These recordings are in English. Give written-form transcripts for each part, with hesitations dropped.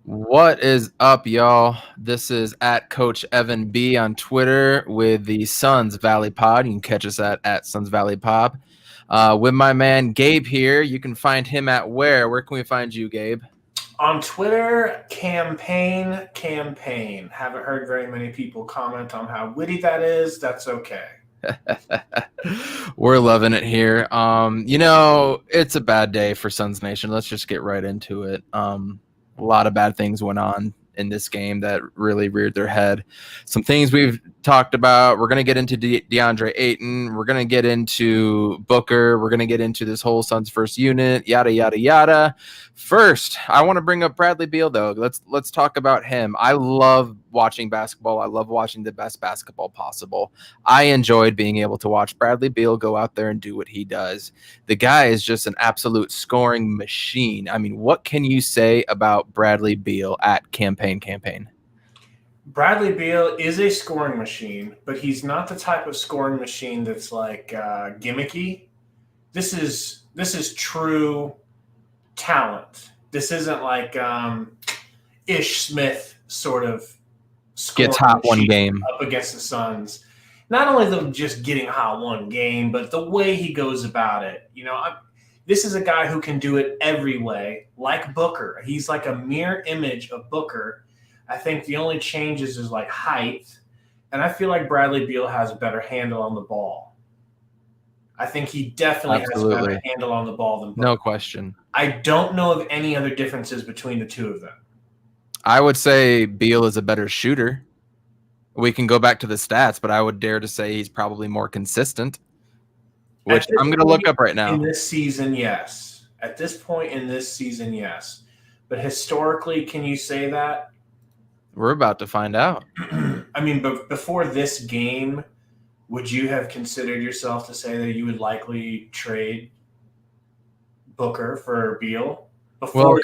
What is up, y'all? This is at Coach Evan B on Twitter with the Suns Valley Pod. You can catch us at Suns Valley Pod. With my man Gabe here. You can find him at where? Where can we find you, Gabe? On Twitter, campaign. Haven't heard very many people comment on how witty that is. That's okay. We're loving it here. It's a bad day for Suns Nation. Let's just get right into it. A lot of bad things went on in this game that really reared their head. Some things we've talked about. We're going to get into DeAndre Ayton. We're going to get into Booker. We're going to get into this whole Suns first unit, yada, yada, yada. First, I want to bring up Bradley Beal, though. Let's talk about him. I love watching basketball. I love watching the best basketball possible. I enjoyed being able to watch Bradley Beal go out there and do what he does. The guy is just an absolute scoring machine. I mean, what can you say about Bradley Beal at Campaign? Bradley Beal is a scoring machine, but he's not the type of scoring machine that's like gimmicky. This is true talent. This isn't like Ish Smith sort of Gets hot one game up against the Suns. Not only them just getting hot one game, but the way he goes about it. This is a guy who can do it every way, like Booker. He's like a mirror image of Booker. I think the only changes is like height, and I feel like Bradley Beal has a better handle on the ball. I think he definitely has a better handle on the ball than Booker. No question. I don't know of any other differences between the two of them. I would say Beal is a better shooter. We can go back to the stats, but I would dare to say he's probably more consistent, which I'm going to look up right now. In this season, yes. At this point in this season, yes. But historically, can you say that? We're about to find out. I mean, but before this game, would you have considered yourself to say that you would likely trade Booker for Beal? Well,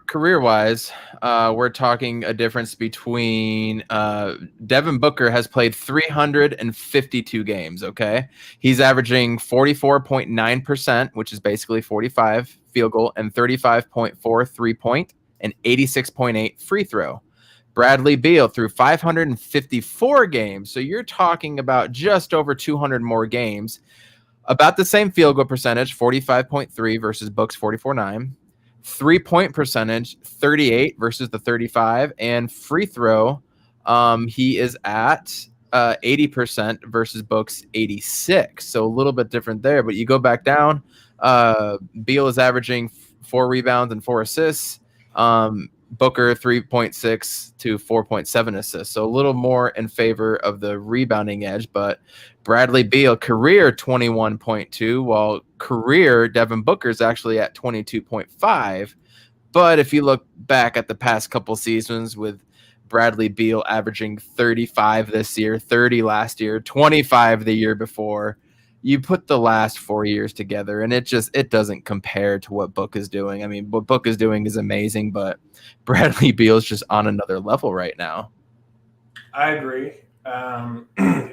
career-wise, we're talking a difference between Devin Booker has played 352 games, okay? He's averaging 44.9%, which is basically 45 field goal, and 35.4 3-point, and 86.8 free throw. Bradley Beal through 554 games, so you're talking about just over 200 more games, about the same field goal percentage, 45.3 versus Book's 44.9. 3-point percentage, 38 versus the 35, and free throw, he is at 80% versus Book's 86. So a little bit different there, but you go back down, Beal is averaging 4 rebounds and 4 assists. Booker 3.6 to 4.7 assists. So a little more in favor of the rebounding edge, but Bradley Beal career 21.2, while career Devin Booker is actually at 22.5. But if you look back at the past couple seasons with Bradley Beal averaging 35 this year, 30 last year, 25 the year before, you put the last 4 years together, and it doesn't compare to what Book is doing. I mean, what Book is doing is amazing, but Bradley Beal is just on another level right now. I agree.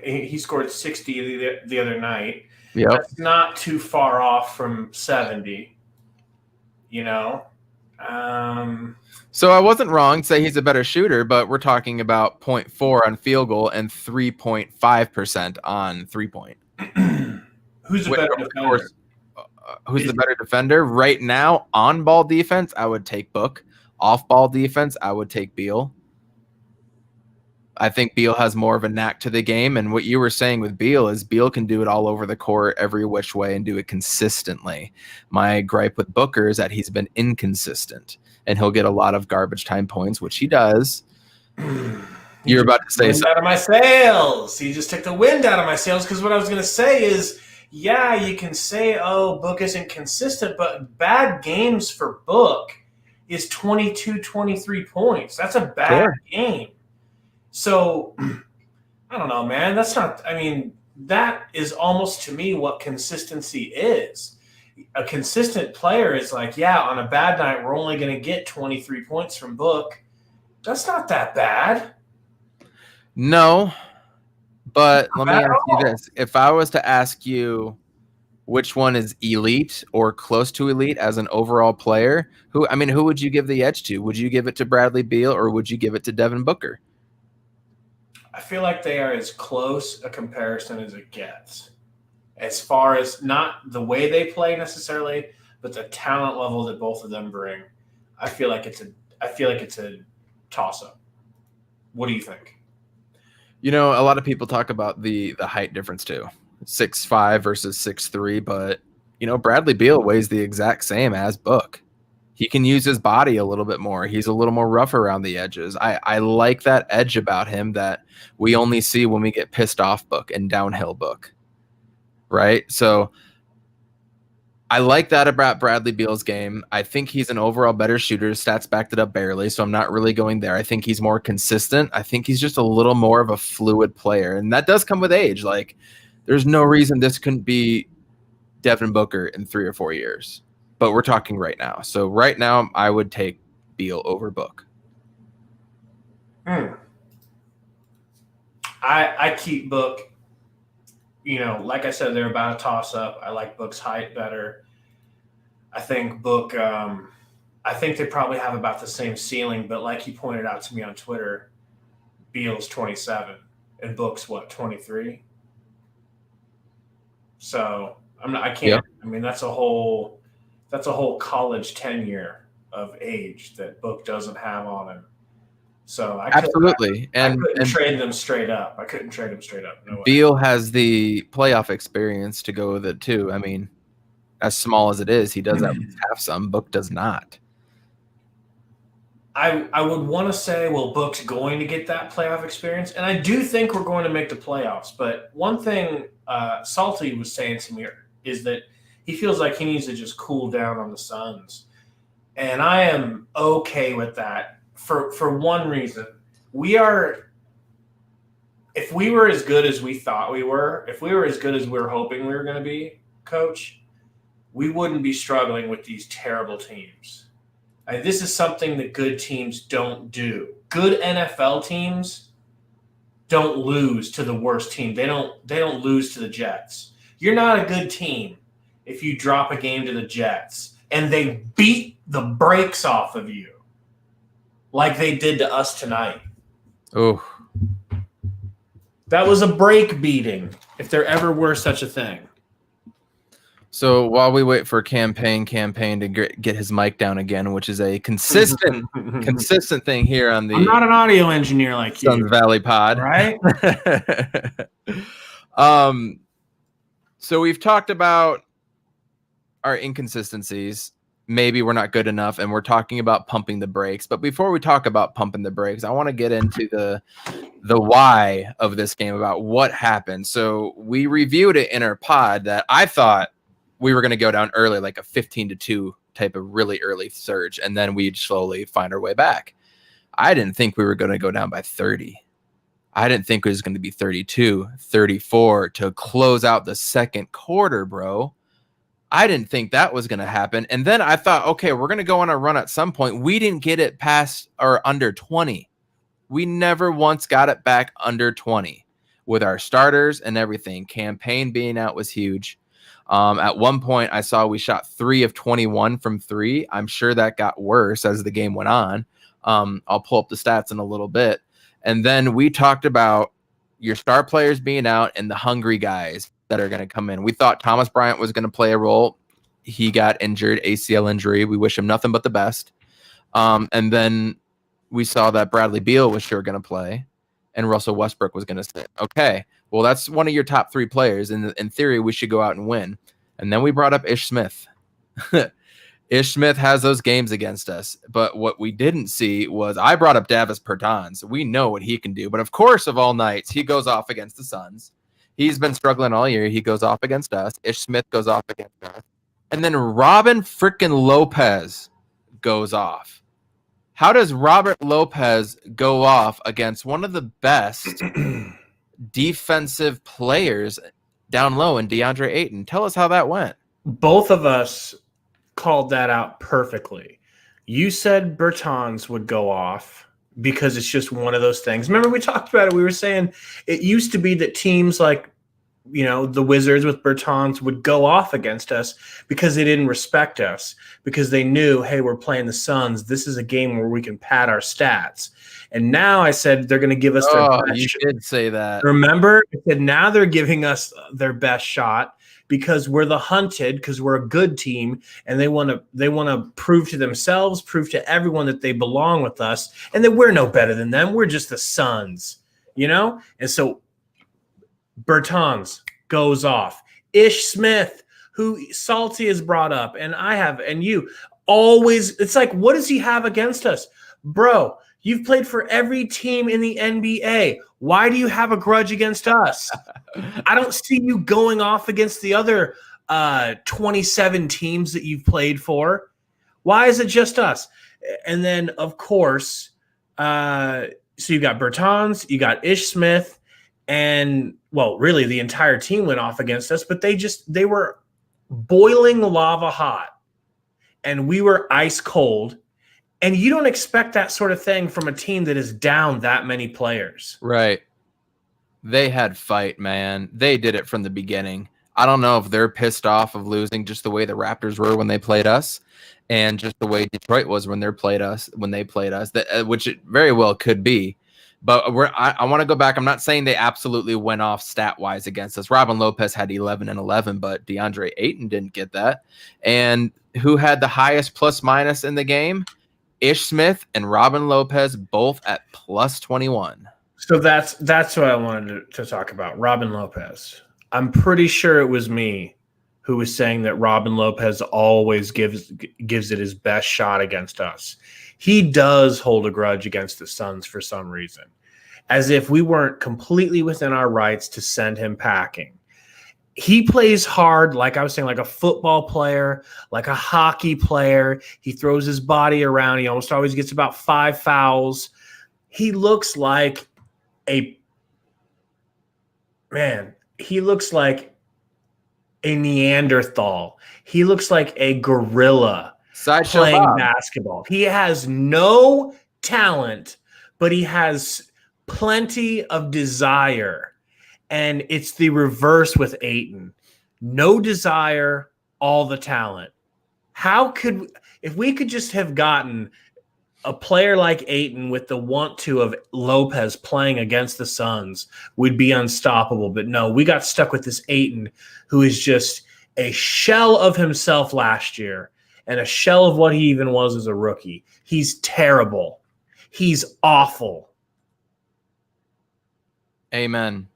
He scored 60 the other night. Yep. That's not too far off from 70, So I wasn't wrong to say he's a better shooter, but we're talking about 0.4 on field goal and 3.5% on 3-point. Who's the better defender? Who's the better defender? Right now, on-ball defense, I would take Book. Off-ball defense, I would take Beal. I think Beal has more of a knack to the game, and what you were saying with Beal is Beal can do it all over the court every which way and do it consistently. My gripe with Booker is that he's been inconsistent, and he'll get a lot of garbage time points, which he does. You're about to say something. Out of my sails. He just took the wind out of my sails, because what I was going to say is, yeah, you can say, oh, Book isn't consistent, but bad games for Book is 22, 23 points. That's a bad game. So, I don't know, man. That is almost to me what consistency is. A consistent player is like, yeah, on a bad night, we're only going to get 23 points from Book. That's not that bad. No, but let me ask you this. If I was to ask you which one is elite or close to elite as an overall player, who would you give the edge to? Would you give it to Bradley Beal or would you give it to Devin Booker? I feel like they are as close a comparison as it gets. As far as not the way they play necessarily, but the talent level that both of them bring. I feel like it's a toss-up. What do you think? A lot of people talk about the height difference too. 6'5" versus 6'3", but Bradley Beal weighs the exact same as Book. He can use his body a little bit more. He's a little more rough around the edges. I like that edge about him that we only see when we get pissed off Book and downhill Book. Right? So I like that about Bradley Beal's game. I think he's an overall better shooter. Stats backed it up barely, so I'm not really going there. I think he's more consistent. I think he's just a little more of a fluid player, and that does come with age. Like, there's no reason this couldn't be Devin Booker in 3 or 4 years, but we're talking right now. So right now, I would take Beal over Book. I keep Book. Like I said, they're about a toss-up. I like Book's height better. I think Book, I think they probably have about the same ceiling, but like you pointed out to me on Twitter, Beal's 27 and Book's 23? So I can't. Yep. I mean, that's a whole college tenure of age that Book doesn't have on him. So Absolutely. I couldn't trade them straight up. I couldn't trade them straight up. No way. Beal has the playoff experience to go with it too. I mean, as small as it is, he does at least have some. Book does not. I would want to say, well, Book's going to get that playoff experience, and I do think we're going to make the playoffs. But one thing Salty was saying to me is that he feels like he needs to just cool down on the Suns, and I am okay with that for one reason. If we were as good as we thought we were, if we were as good as we were hoping we were going to be, Coach, we wouldn't be struggling with these terrible teams. This is something that good teams don't do. Good NFL teams don't lose to the worst team. They don't lose to the Jets. You're not a good team if you drop a game to the Jets and they beat the brakes off of you like they did to us tonight. Oh, that was a break beating, if there ever were such a thing. So while we wait for campaign to get his mic down again, which is a consistent thing here on the I'm not an audio engineer like you. Suns Valley Pod, right? So we've talked about our inconsistencies. Maybe we're not good enough, and we're talking about pumping the brakes. But before we talk about pumping the brakes, I want to get into the why of this game, about what happened. So we reviewed it in our pod that I thought we were going to go down early, like a 15-2 type of really early surge, and then we'd slowly find our way back. I didn't think we were going to go down by 30. I didn't think it was going to be 32, 34 to close out the second quarter, bro. I didn't think that was going to happen. And then I thought, okay, we're going to go on a run at some point. We didn't get it past or under 20. We never once got it back under 20 with our starters and everything. Campaign being out was huge. At one point, I saw we shot 3 of 21 from 3. I'm sure that got worse as the game went on. I'll pull up the stats in a little bit. And then we talked about your star players being out and the hungry guys that are going to come in. We thought Thomas Bryant was going to play a role. He got injured, ACL injury. We wish him nothing but the best. And then we saw that Bradley Beal was sure going to play and Russell Westbrook was going to sit. Okay, well, that's one of your top 3 players. In theory, we should go out and win. And then we brought up Ish Smith. Ish Smith has those games against us. But what we didn't see was I brought up Davis Bertans. We know what he can do. But of course, of all nights, he goes off against the Suns. He's been struggling all year. He goes off against us. Ish Smith goes off against us. And then Robin frickin' Lopez goes off. How does Robert Lopez go off against one of the best defensive players down low in DeAndre Ayton? Tell us how that went. Both of us called that out perfectly. You said Bertans would go off because it's just one of those things. Remember, we talked about it. We were saying it used to be that teams like the Wizards with Bertans would go off against us because they didn't respect us, because they knew, hey, we're playing the Suns. This is a game where we can pad our stats. And now I said they're going to give us their Oh, best you did say that. Remember, I said now they're giving us their best shot because we're the hunted, because we're a good team, and they want to prove to themselves, prove to everyone that they belong with us, and that we're no better than them. We're just the Suns, And so Bertans goes off. Ish Smith, who Salty has brought up, and I have, and you always. It's like, what does he have against us, bro? You've played for every team in the NBA. Why do you have a grudge against us? I don't see you going off against the other 27 teams that you've played for. Why is it just us? And then, of course, so you got Bertans, you got Ish Smith, and, well, really the entire team went off against us, but they were boiling lava hot, and we were ice cold. And you don't expect that sort of thing from a team that is down that many players. Right. They had fight, man. They did it from the beginning. I don't know if they're pissed off of losing just the way the Raptors were when they played us, and just the way Detroit was when they played us. Which it very well could be. But I want to go back. I'm not saying they absolutely went off stat-wise against us. Robin Lopez had 11 and 11, but DeAndre Ayton didn't get that. And who had the highest plus-minus in the game? Ish Smith and Robin Lopez, both at plus 21. So that's what I wanted to talk about. Robin Lopez. I'm pretty sure it was me who was saying that Robin Lopez always gives it his best shot against us. He does hold a grudge against the Suns for some reason, as if we weren't completely within our rights to send him packing. He plays hard, like I was saying, like a football player, like a hockey player. He throws his body around. He almost always gets about 5 fouls. He looks like a Neanderthal. He looks like a gorilla playing basketball. He has no talent, but he has plenty of desire. And it's the reverse with Ayton. No desire, all the talent. If we could just have gotten a player like Ayton with the want-to of Lopez playing against the Suns, would be unstoppable. But no, we got stuck with this Ayton, who is just a shell of himself last year and a shell of what he even was as a rookie. He's terrible. He's awful. Amen.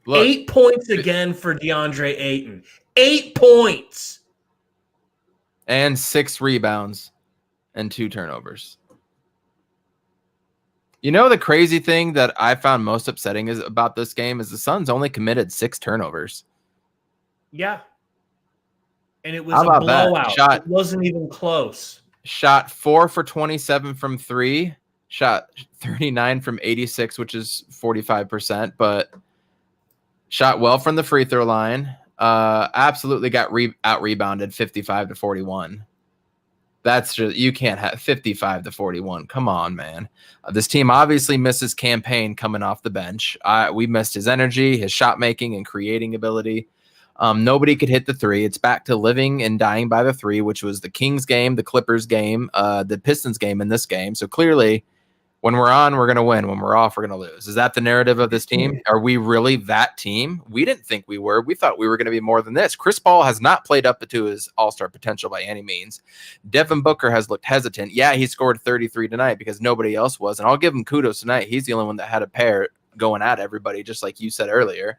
Look, 8 points again for DeAndre Ayton. 8 points. And 6 rebounds and 2 turnovers. You know, the crazy thing that I found most upsetting about this game is the Suns only committed 6 turnovers. Yeah. And it was a blowout. It wasn't even close. Shot 4 for 27 from 3. Shot 39 from 86, which is 45%, but shot well from the free throw line. Absolutely got out-rebounded 55-41. That's just, you can't have 55-41. Come on, man. This team obviously misses Campaign coming off the bench. We missed his energy, his shot making and creating ability. Nobody could hit the 3. It's back to living and dying by the 3, which was the Kings game, the Clippers game, the Pistons game in this game. So clearly, when we're on, we're going to win. When we're off, we're going to lose. Is that the narrative of this team? Are we really that team? We didn't think we were. We thought we were going to be more than this. Chris Paul has not played up to his all-star potential by any means. Devin Booker has looked hesitant. Yeah, he scored 33 tonight because nobody else was. And I'll give him kudos tonight. He's the only one that had a pair going at everybody, just like you said earlier.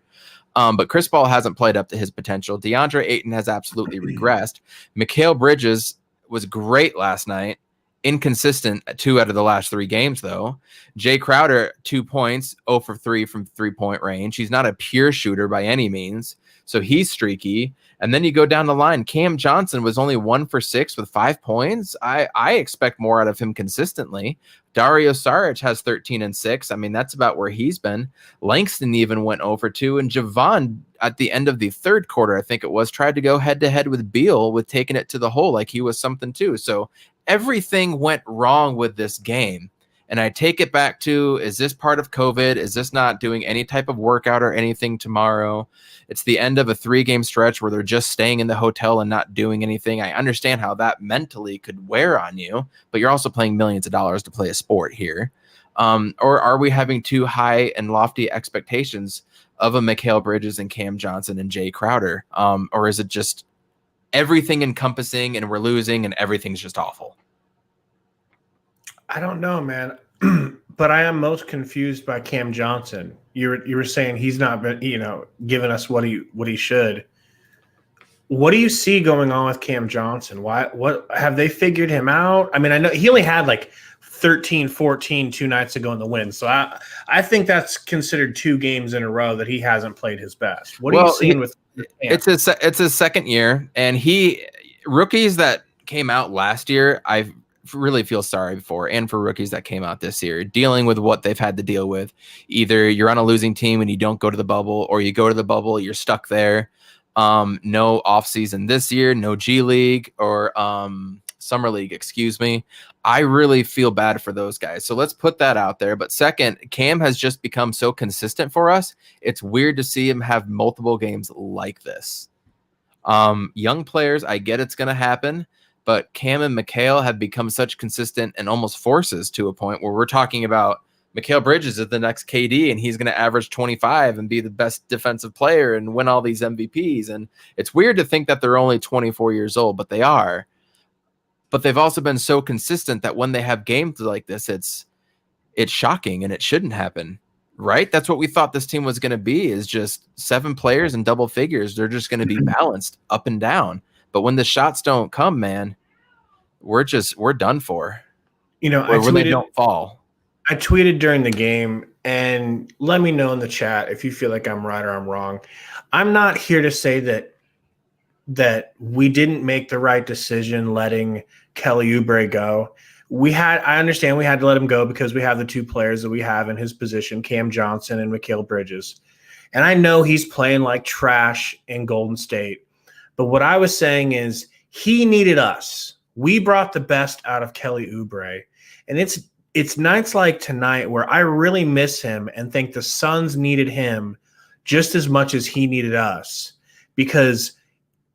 But Chris Paul hasn't played up to his potential. DeAndre Ayton has absolutely regressed. Mikal Bridges was great last night. Inconsistent 2 out of the last 3 games, though. Jay Crowder, 2 points, 0 for 3 from 3-point range. He's not a pure shooter by any means, so he's streaky. And then you go down the line. Cam Johnson was only 1 for 6 with 5 points. I expect more out of him consistently. Dario Saric has 13 and 6. I mean, that's about where he's been. Langston even went 0 for 2. And Javon, at the end of the third quarter, I think it was, tried to go head-to-head with Beal with taking it to the hole like he was something too. So everything went wrong with this game. And I take it back to, is this part of COVID? Is this not doing any type of workout or anything tomorrow? It's the end of a 3-game stretch where they're just staying in the hotel and not doing anything. I understand how that mentally could wear on you, but you're also paying millions of dollars to play a sport here. Or are we having too high and lofty expectations of a Mikal Bridges and Cam Johnson and Jay Crowder? Or is it just everything encompassing and we're losing and everything's just awful? I don't know, man. But I am most confused by Cam Johnson. You were saying he's not been, giving us what he should. What do you see going on with Cam Johnson? What have they figured him out? I mean, I know he only had like 13-14 2 nights ago in the win. So I think that's considered 2 games in a row that he hasn't played his best. What are you seeing with Cam? It's his second year, and rookies that came out last year, I really feel sorry for, and for rookies that came out this year, dealing with what they've had to deal with. Either you're on a losing team and you don't go to the bubble, or you go to the bubble, you're stuck there. No offseason this year, no G League or Summer League, excuse me. I really feel bad for those guys. So let's put that out there. But second, Cam has just become so consistent for us. It's weird to see him have multiple games like this. Young players, I get it's going to happen, but Cam and Mikal have become such consistent and almost forces to a point where we're talking about Mikal Bridges is the next KD, and he's going to average 25 and be the best defensive player and win all these MVPs. And it's weird to think that they're only 24 years old, but they are. But they've also been so consistent that when they have games like this, it's shocking, and it shouldn't happen, right? That's what we thought this team was going to be, is just 7 players in double figures. They're just going to be balanced up and down. But when the shots don't come, man, we're done for. When they don't fall. I tweeted during the game, and let me know in the chat if you feel like I'm right or I'm wrong. I'm not here to say that we didn't make the right decision letting Kelly Oubre go. I understand we had to let him go because we have the 2 players that we have in his position, Cam Johnson and Mikal Bridges. And I know he's playing like trash in Golden State. But what I was saying is he needed us. We brought the best out of Kelly Oubre. And it's nights like tonight where I really miss him and think the Suns needed him just as much as he needed us, because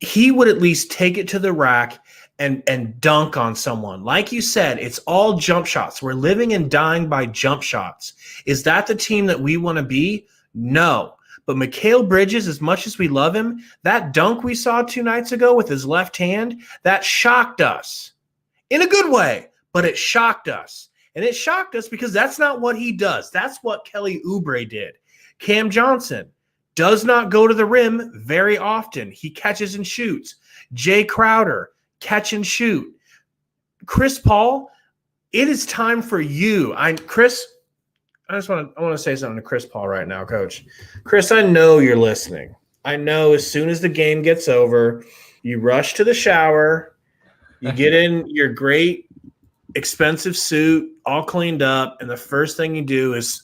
he would at least take it to the rack and dunk on someone. Like you said, it's all jump shots. We're living and dying by jump shots. Is that the team that we want to be? No. But Mikal Bridges, as much as we love him, that dunk we saw 2 nights ago with his left hand, that shocked us in a good way, but it shocked us. And it shocked us because that's not what he does. That's what Kelly Oubre did. Cam Johnson does not go to the rim very often. He catches and shoots. Jay Crowder, catch and shoot. Chris Paul, it is time for you. I want to say something to Chris Paul right now, Coach. Chris, I know you're listening. I know as soon as the game gets over, you rush to the shower, you get in your great expensive suit, all cleaned up, and the first thing you do is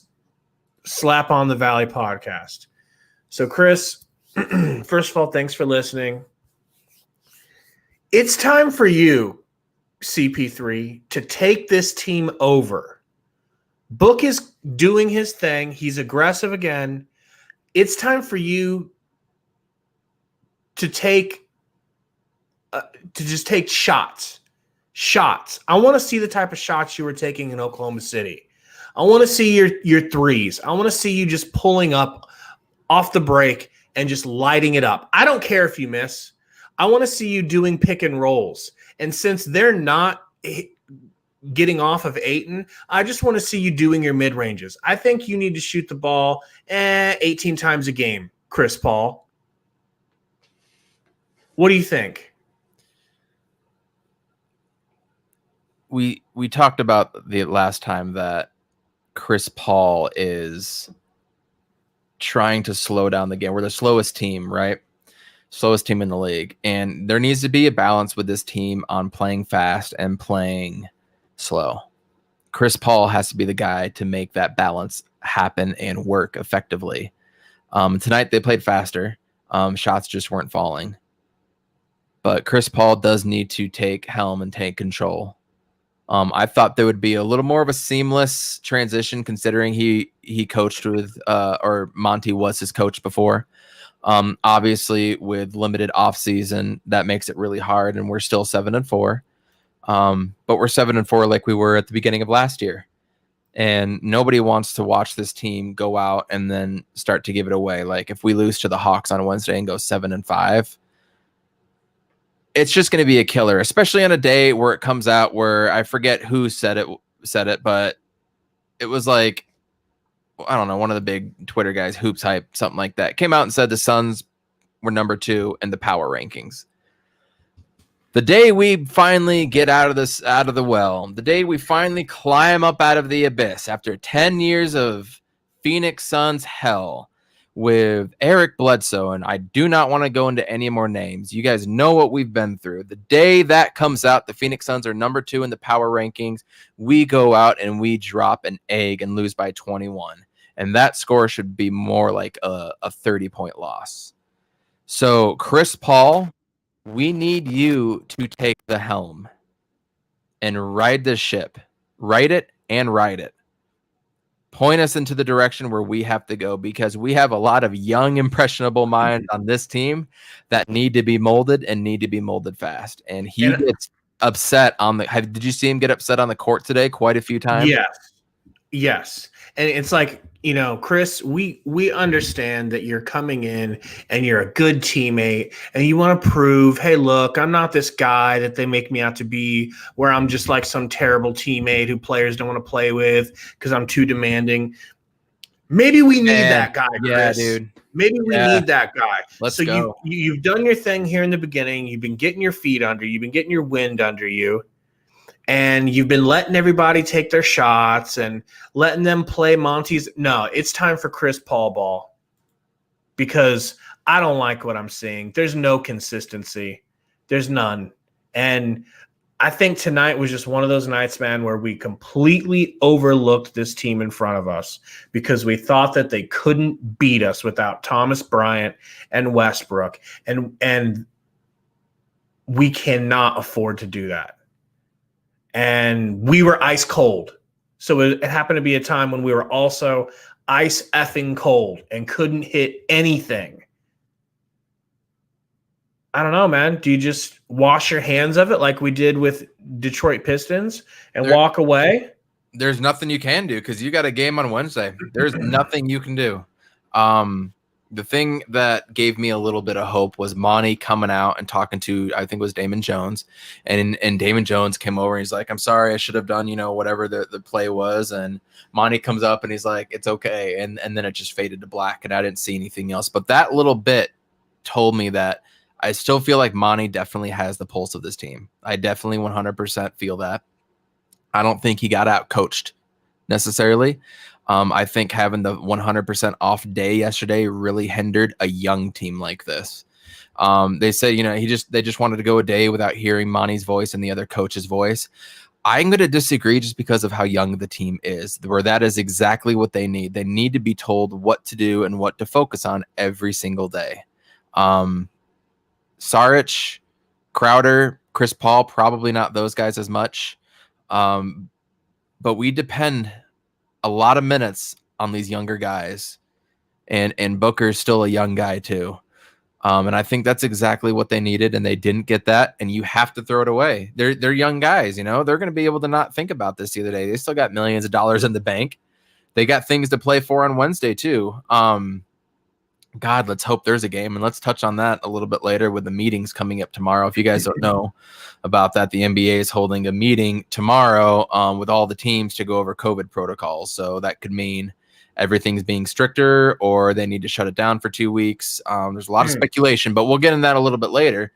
slap on the Valley podcast. So, Chris, first of all, thanks for listening. It's time for you, CP3, to take this team over. Book is doing his thing. He's aggressive again. It's time for you to just take shots. Shots. I want to see the type of shots you were taking in Oklahoma City. I want to see your threes. I want to see you just pulling up off the break and just lighting it up. I don't care if you miss. I want to see you doing pick and rolls. And since they're not getting off of Ayton, I just want to see you doing your mid-ranges. I think you need to shoot the ball 18 times a game, Chris Paul. What do you think? We talked about the last time that Chris Paul is trying to slow down the game. We're the slowest team, right? Slowest team in the league. And there needs to be a balance with this team on playing fast and playing slow. Chris Paul has to be the guy to make that balance happen and work effectively. Tonight they played faster. Shots just weren't falling. But Chris Paul does need to take helm and take control. I thought there would be a little more of a seamless transition considering he coached with or Monty was his coach before. Obviously, with limited offseason, that makes it really hard, and we're still 7-4. But we're 7-4 like we were at the beginning of last year. And nobody wants to watch this team go out and then start to give it away. Like if we lose to the Hawks on Wednesday and go 7-5, it's just going to be a killer, especially on a day where it comes out where I forget who said it, but it was like, I don't know, one of the big Twitter guys, Hoops Hype, something like that, came out and said the Suns were number 2 in the power rankings. The day we finally get out of the well, the day we finally climb up out of the abyss after 10 years of Phoenix Suns hell with Eric Bledsoe, and I do not want to go into any more names. You guys know what we've been through. The day that comes out, the Phoenix Suns are number 2 in the power rankings. We go out and we drop an egg and lose by 21. And that score should be more like a 30-point loss. So, Chris Paul, we need you to take the helm and ride this ship. Ride it and ride it. Point us into the direction where we have to go, because we have a lot of young, impressionable minds on this team that need to be molded and need to be molded fast. And he gets upset on the. Did you see him get upset on the court today quite a few times? Yes. And it's like, Chris, we understand that you're coming in and you're a good teammate and you want to prove, hey, look, I'm not this guy that they make me out to be, where I'm just like some terrible teammate who players don't want to play with because I'm too demanding. Maybe we need that guy, Chris. Yeah, dude. Maybe we need that guy. Let's go. You've done your thing here in the beginning. You've been getting your feet under you. You've been getting your wind under you. And you've been letting everybody take their shots and letting them play Monty's. No, it's time for Chris Paul ball, because I don't like what I'm seeing. There's no consistency. There's none. And I think tonight was just one of those nights, man, where we completely overlooked this team in front of us because we thought that they couldn't beat us without Thomas Bryant and Westbrook. And we cannot afford to do that. And we were ice cold. So it happened to be a time when we were also ice effing cold and couldn't hit anything. I don't know, man. Do you just wash your hands of it like we did with Detroit Pistons and walk away? There's nothing you can do because you got a game on Wednesday. There's nothing you can do. The thing that gave me a little bit of hope was Monty coming out and talking to, I think it was Damon Jones. And Damon Jones came over and he's like, I'm sorry, I should have done, whatever the play was. And Monty comes up and he's like, it's okay. And then it just faded to black and I didn't see anything else. But that little bit told me that I still feel like Monty definitely has the pulse of this team. I definitely 100% feel that. I don't think he got out coached necessarily. I think having the 100% off day yesterday really hindered a young team like this. They said, they just wanted to go a day without hearing Monty's voice and the other coach's voice. I'm going to disagree just because of how young the team is, where that is exactly what they need. They need to be told what to do and what to focus on every single day. Saric, Crowder, Chris Paul, probably not those guys as much. But we depend a lot of minutes on these younger guys, and Booker's still a young guy too. And I think that's exactly what they needed, and they didn't get that, and you have to throw it away. They're young guys, they're going to be able to not think about this the other day. They still got millions of dollars in the bank. They got things to play for on Wednesday too. God, let's hope there's a game, and let's touch on that a little bit later with the meetings coming up tomorrow. If you guys don't know about that, the NBA is holding a meeting tomorrow with all the teams to go over COVID protocols. So that could mean everything's being stricter, or they need to shut it down for 2 weeks. There's a lot of speculation, but we'll get in that a little bit later.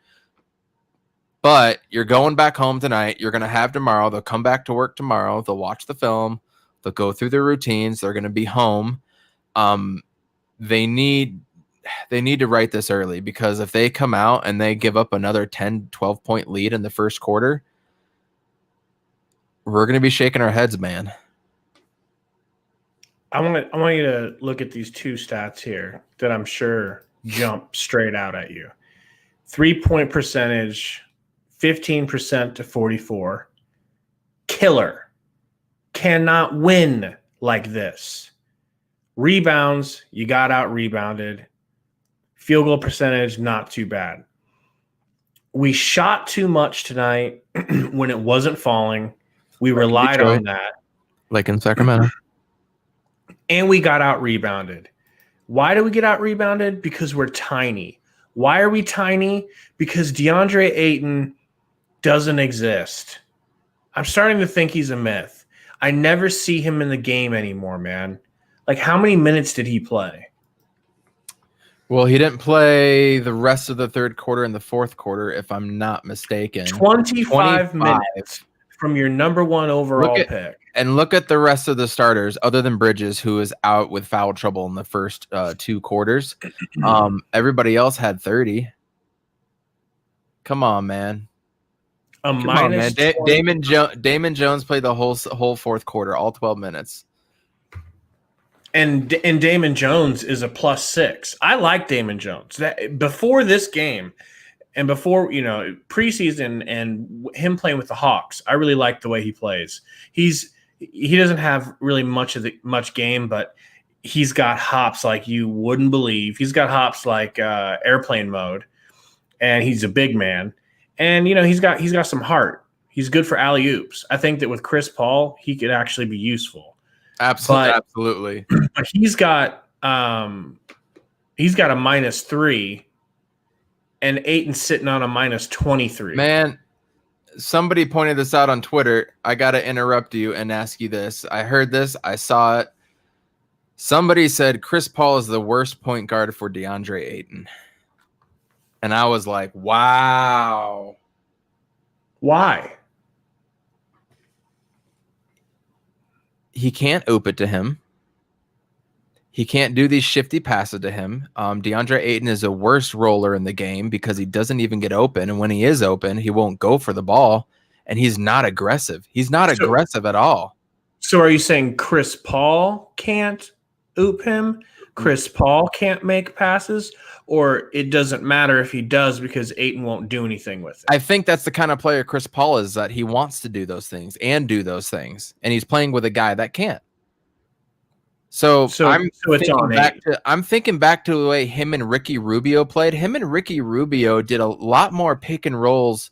But you're going back home tonight. You're going to have tomorrow. They'll come back to work tomorrow. They'll watch the film. They'll go through their routines. They're going to be home. They need to write this early, because if they come out and they give up another 10, 12 point lead in the first quarter, we're going to be shaking our heads, man. I want you to look at these two stats here that I'm sure jump straight out at you. 3-point percentage, 15% to 44. killer. Cannot win like this. Rebounds, you got out rebounded. Field goal percentage, not too bad. We shot too much tonight when it wasn't falling. We relied on that. Like in Sacramento. And we got out rebounded. Why do we get out rebounded? Because we're tiny. Why are we tiny? Because DeAndre Ayton doesn't exist. I'm starting to think he's a myth. I never see him in the game anymore, man. Like, how many minutes did he play? Well, he didn't play the rest of the third quarter and the fourth quarter, if I'm not mistaken. 25 minutes from your number one overall pick. And look at the rest of the starters, other than Bridges, who is out with foul trouble in the first 2 quarters. Everybody else had 30. Come on, man. Damon Jones played the whole fourth quarter, all 12 minutes. And Damon Jones is a +6. I like Damon Jones. That before this game and before, preseason and him playing with the Hawks, I really like the way he plays. He doesn't have really much game, but he's got hops like you wouldn't believe. He's got hops like airplane mode, and he's a big man. And he's got some heart. He's good for alley-oops. I think that with Chris Paul, he could actually be useful. Absolutely. But he's got a -3, and Ayton's sitting on a -23. Man, somebody pointed this out on Twitter. I got to interrupt you and ask you this. I heard this. I saw it. Somebody said Chris Paul is the worst point guard for DeAndre Ayton. And I was like, wow. Why? He can't open it to him. He can't do these shifty passes to him. DeAndre Ayton is a worst roller in the game because he doesn't even get open. And when he is open, he won't go for the ball. And he's not aggressive. He's not aggressive at all. So are you saying Chris Paul can't oop him? Chris Paul can't make passes? Or it doesn't matter if he does because Ayton won't do anything with it? I think that's the kind of player Chris Paul is, that he wants to do those things and do those things. And he's playing with a guy that can't. So I'm thinking back to the way him and Ricky Rubio played. Him and Ricky Rubio did a lot more pick and rolls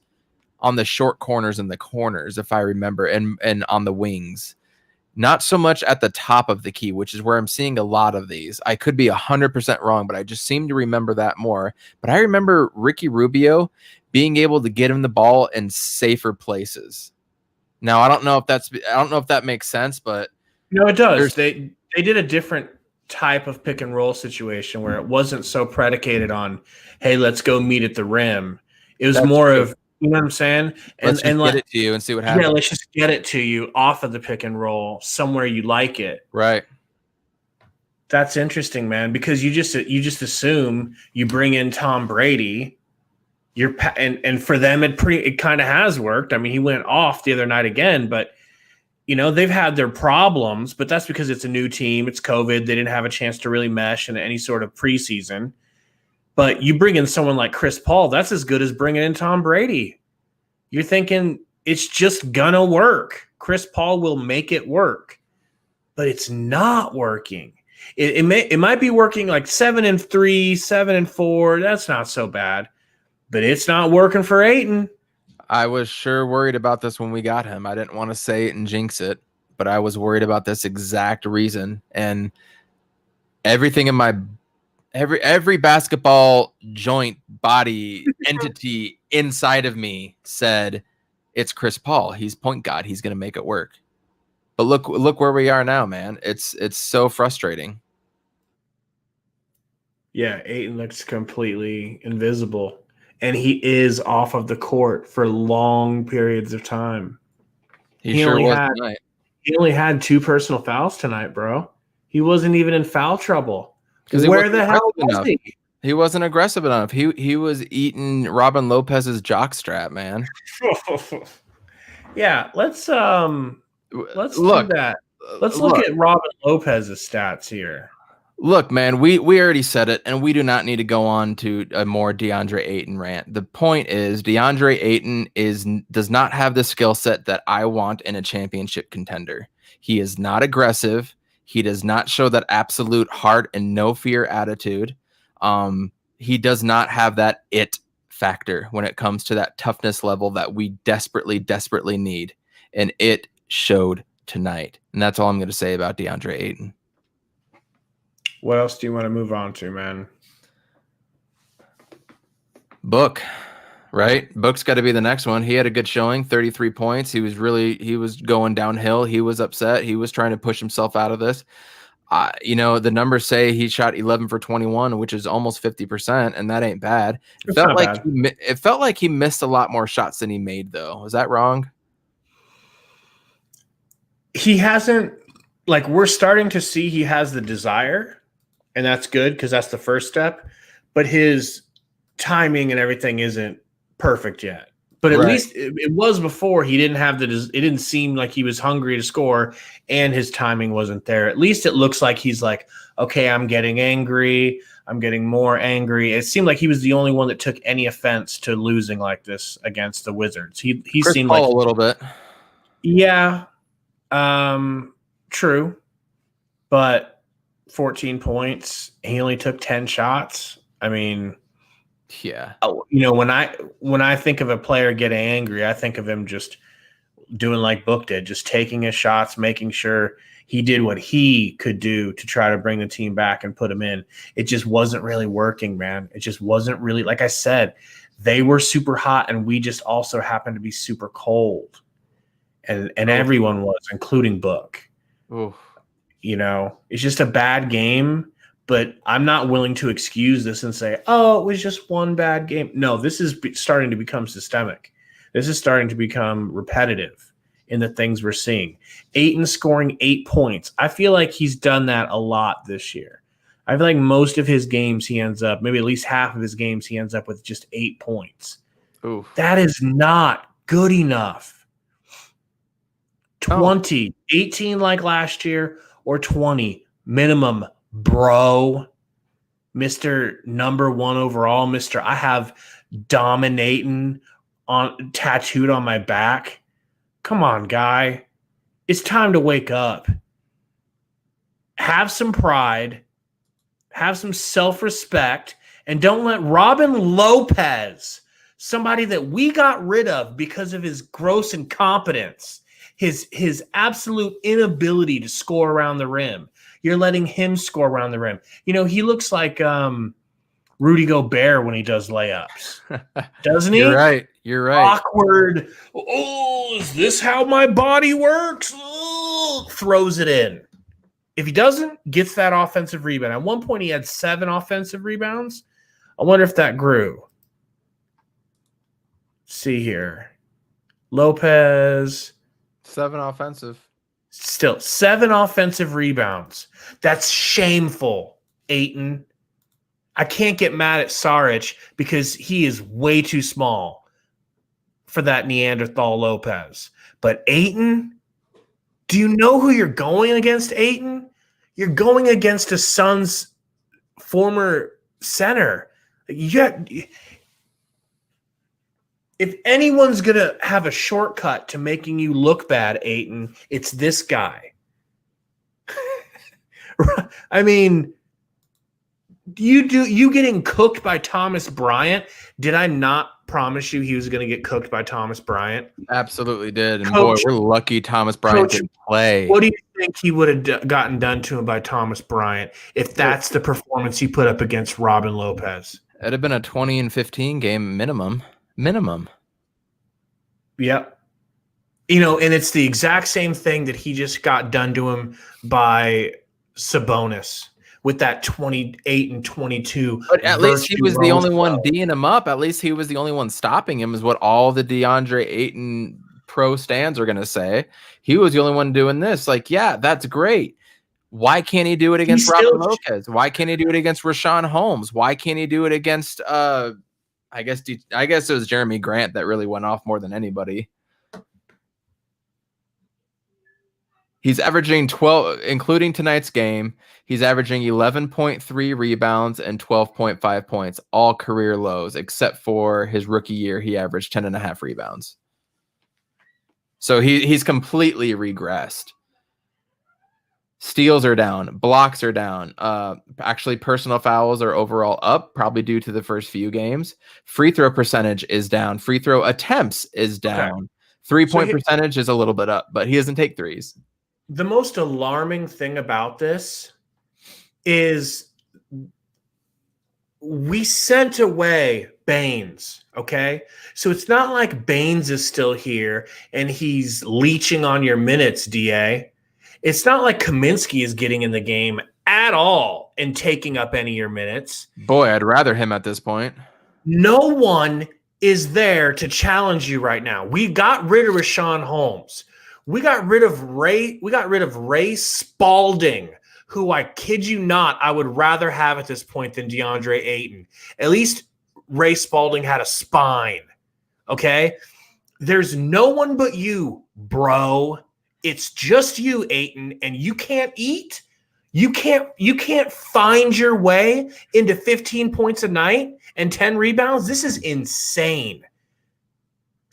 on the short corners and the corners, if I remember, and on the wings. Not so much at the top of the key, which is where I'm seeing a lot of these. I could be 100% wrong, but I just seem to remember that more. But I remember Ricky Rubio being able to get him the ball in safer places. Now, I don't know if that makes sense, but no, it does. They did a different type of pick and roll situation where it wasn't so predicated on, hey, let's go meet at the rim. It was more of, you know what I'm saying? Let's just get it to you and see what happens. Yeah, let's just get it to you off of the pick and roll somewhere you like it. Right. That's interesting, man, because you just assume you bring in Tom Brady. And for them it kind of has worked. I mean, he went off the other night again, but they've had their problems, but that's because it's a new team. It's COVID. They didn't have a chance to really mesh in any sort of preseason. But you bring in someone like Chris Paul, that's as good as bringing in Tom Brady. You're thinking it's just going to work. Chris Paul will make it work. But it's not working. It might be working like 7-3, 7-4. That's not so bad. But it's not working for Ayton. I was sure worried about this when we got him. I didn't want to say it and jinx it, but I was worried about this exact reason. And everything in my every basketball joint body entity inside of me said, it's Chris Paul. He's point guard. He's going to make it work. But look where we are now, man. It's so frustrating. Yeah, Ayton looks completely invisible. And he is off of the court for long periods of time. He sure was tonight. He only had 2 personal fouls tonight, bro. He wasn't even in foul trouble. Where the hell was he? He wasn't aggressive enough. He was eating Robin Lopez's jockstrap, man. Yeah, let's do that. Let's look at Robin Lopez's stats here. Look, man, we already said it, and we do not need to go on to a more DeAndre Ayton rant. The point is, DeAndre Ayton does not have the skill set that I want in a championship contender. He is not aggressive. He does not show that absolute heart and no fear attitude. He does not have that it factor when it comes to that toughness level that we desperately, desperately need, and it showed tonight. And that's all I'm going to say about DeAndre Ayton. What else do you want to move on to, man? Book, right? Book's got to be the next one. He had a good showing, 33 points. He was going downhill. He was upset. He was trying to push himself out of this. The numbers say he shot 11 for 21, which is almost 50%, and that ain't bad. It felt like he missed a lot more shots than he made, though. Was that wrong? He hasn't, we're starting to see he has the desire. And that's good because that's the first step. But his timing and everything isn't perfect yet. But at least it was before. He didn't have it didn't seem like he was hungry to score, and his timing wasn't there. At least it looks like he's like, okay, I'm getting angry. I'm getting more angry. It seemed like he was the only one that took any offense to losing like this against the Wizards. He Chris seemed Paul like a little bit. Yeah. True. But 14 points. He only took 10 shots. I mean, yeah. When I think of a player getting angry, I think of him just doing like Book did, just taking his shots, making sure he did what he could do to try to bring the team back and put him in. It just wasn't really working, man. It just wasn't really, like I said, they were super hot and we just also happened to be super cold. And everyone was, including Book. Oof. It's just a bad game, but I'm not willing to excuse this and say, oh, it was just one bad game. No, this is starting to become systemic. This is starting to become repetitive in the things we're seeing. Ayton scoring 8 points. I feel like he's done that a lot this year. I feel like most of his games he ends up, maybe at least half of his games he ends up with just 8 points. Oof. That is not good enough. 20, 18 like last year, or 20 minimum, bro. Mr. number 1 overall, Mr. I have dominating tattooed on my back. Come on, guy. It's time to wake up. Have some pride. Have some self-respect. And don't let Robin Lopez, somebody that we got rid of because of his gross incompetence, his absolute inability to score around the rim. You're letting him score around the rim. He looks like Rudy Gobert when he does layups. Doesn't he? You're right. Awkward. Oh, is this how my body works? Oh, throws it in. If he doesn't, gets that offensive rebound. At one point, he had 7 offensive rebounds. I wonder if that grew. See here. Lopez. 7 offensive. Still, 7 offensive rebounds. That's shameful, Ayton. I can't get mad at Saric because he is way too small for that Neanderthal Lopez. But Ayton, do you know who you're going against, Ayton? You're going against a Suns former center. If anyone's going to have a shortcut to making you look bad, Ayton, it's this guy. I mean, you getting cooked by Thomas Bryant? Did I not promise you he was going to get cooked by Thomas Bryant? Absolutely did. And Coach, boy, we're lucky Thomas Bryant didn't play. What do you think he would have gotten done to him by Thomas Bryant if that's the performance he put up against Robin Lopez? It'd have been a 20 and 15 game minimum. Yep. And it's the exact same thing that he just got done to him by Sabonis with that 28 and 22. But at least he was the only one D'ing him up. At least he was the only one stopping him, is what all the DeAndre Ayton pro stands are going to say. He was the only one doing this. Yeah, that's great. Why can't he do it against Robin Lopez? Why can't he do it against Rashawn Holmes? Why can't he do it against I guess it was Jeremy Grant that really went off more than anybody. He's averaging 12, including tonight's game. He's averaging 11.3 rebounds and 12.5 points, all career lows, except for his rookie year. He averaged 10.5 rebounds. So he's completely regressed. Steals are down. Blocks are down. Actually, personal fouls are overall up, probably due to the first few games. Free throw percentage is down. Free throw attempts is down. Okay. 3-point percentage is a little bit up, but he doesn't take threes. The most alarming thing about this is we sent away Baines, okay? So it's not like Baines is still here and he's leeching on your minutes, DA. It's not like Kaminsky is getting in the game at all and taking up any of your minutes. Boy, I'd rather him at this point. No one is there to challenge you right now. We got rid of Rashawn Holmes. We got rid of Ray Spalding, who, I kid you not, I would rather have at this point than DeAndre Ayton. At least Ray Spalding had a spine. Okay? There's no one but you, bro. It's just you, Ayton, and you can't eat. You can't find your way into 15 points a night and 10 rebounds. This is insane.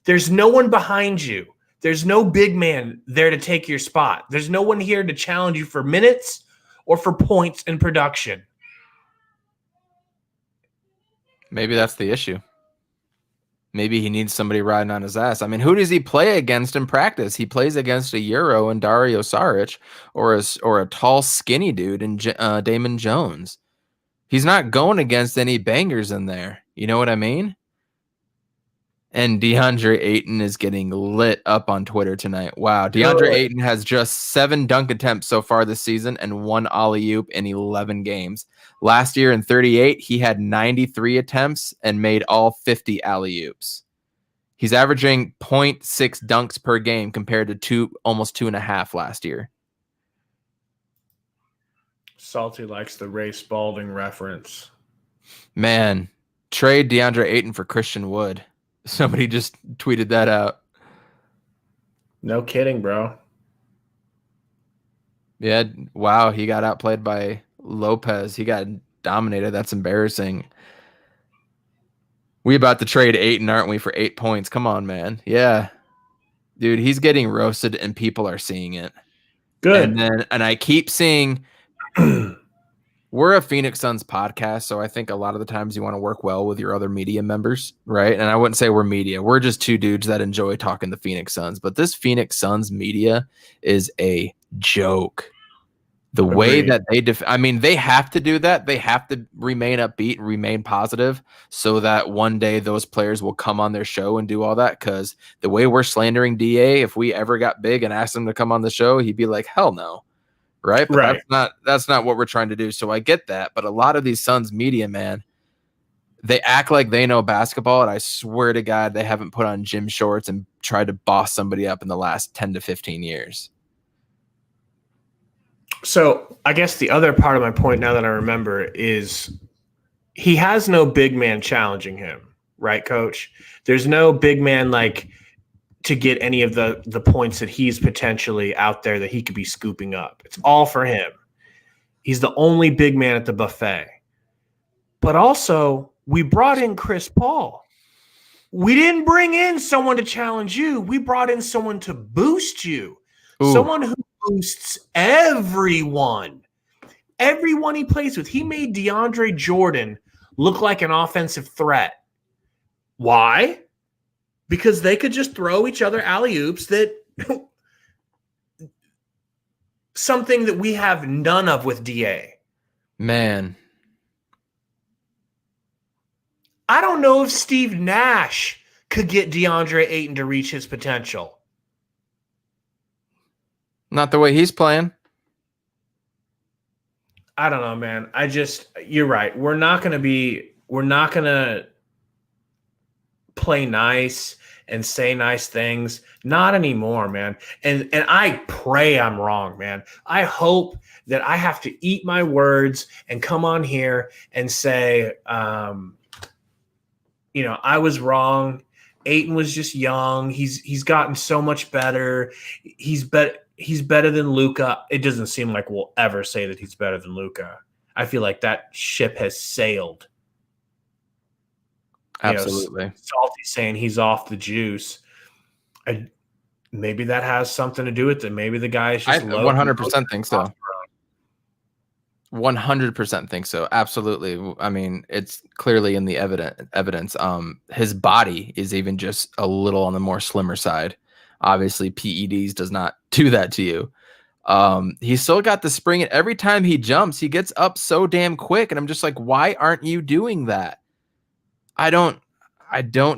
There's no one behind you. There's no big man there to take your spot. There's no one here to challenge you for minutes or for points in production. Maybe that's the issue. Maybe he needs somebody riding on his ass. I mean, who does he play against in practice? He plays against a Euro and Dario Saric or a tall, skinny dude in Damon Jones. He's not going against any bangers in there. You know what I mean? And DeAndre Ayton is getting lit up on Twitter tonight. Wow. DeAndre Ayton has just 7 dunk attempts so far this season and 1 alley-oop in 11 games. Last year in 38, he had 93 attempts and made all 50 alley-oops. He's averaging 0.6 dunks per game compared to almost 2.5 last year. Salty likes the Ray Spalding reference. Man, trade DeAndre Ayton for Christian Wood. Somebody just tweeted that out. No kidding, bro. Yeah, wow, he got outplayed by Lopez. He got dominated. That's embarrassing. We about to trade Ayton, aren't we, for 8 points? Come on, man. Yeah. Dude, he's getting roasted and people are seeing it. Good. And I keep seeing we're a Phoenix Suns podcast, so I think a lot of the times you want to work well with your other media members, right? And I wouldn't say we're media. We're just two dudes that enjoy talking the Phoenix Suns. But this Phoenix Suns media is a joke. The Agreed. way that they have to do that. They have to remain upbeat and remain positive so that one day those players will come on their show and do all that. Because the way we're slandering DA, if we ever got big and asked him to come on the show, he'd be like, hell no. Right. But right. That's not what we're trying to do. So I get that. But a lot of these Suns media, man, they act like they know basketball. And I swear to God, they haven't put on gym shorts and tried to boss somebody up in the last 10 to 15 years. So I guess the other part of my point now that I remember is he has no big man challenging him. Right, Coach? There's no big man like to get any of the points that he's potentially out there that he could be scooping up. It's all for him. He's the only big man at the buffet. But also, we brought in Chris Paul. We didn't bring in someone to challenge you. We brought in someone to boost you. Ooh. Someone who boosts everyone. Everyone he plays with. He made DeAndre Jordan look like an offensive threat. Why? Because they could just throw each other alley-oops that something that we have none of with DA. Man. I don't know if Steve Nash could get DeAndre Ayton to reach his potential. Not the way he's playing. I don't know, man. You're right. We're not going to play nice and say nice things. Not anymore, man. And I pray I'm wrong, man. I hope that I have to eat my words and come on here and say, I was wrong. Ayton was just young. He's gotten so much better. he's better than Luka. It doesn't seem like we'll ever say that he's better than Luka. I feel like that ship has sailed. Absolutely. Salty saying he's off the juice. Maybe that has something to do with it. Maybe the guy is just I 100% think so. 100% think so. Absolutely. I mean, it's clearly in the evidence. His body is even just a little on the more slimmer side. Obviously, PEDs does not do that to you. He's still got the spring. Every time he jumps, he gets up so damn quick, and I'm just like, why aren't you doing that? I don't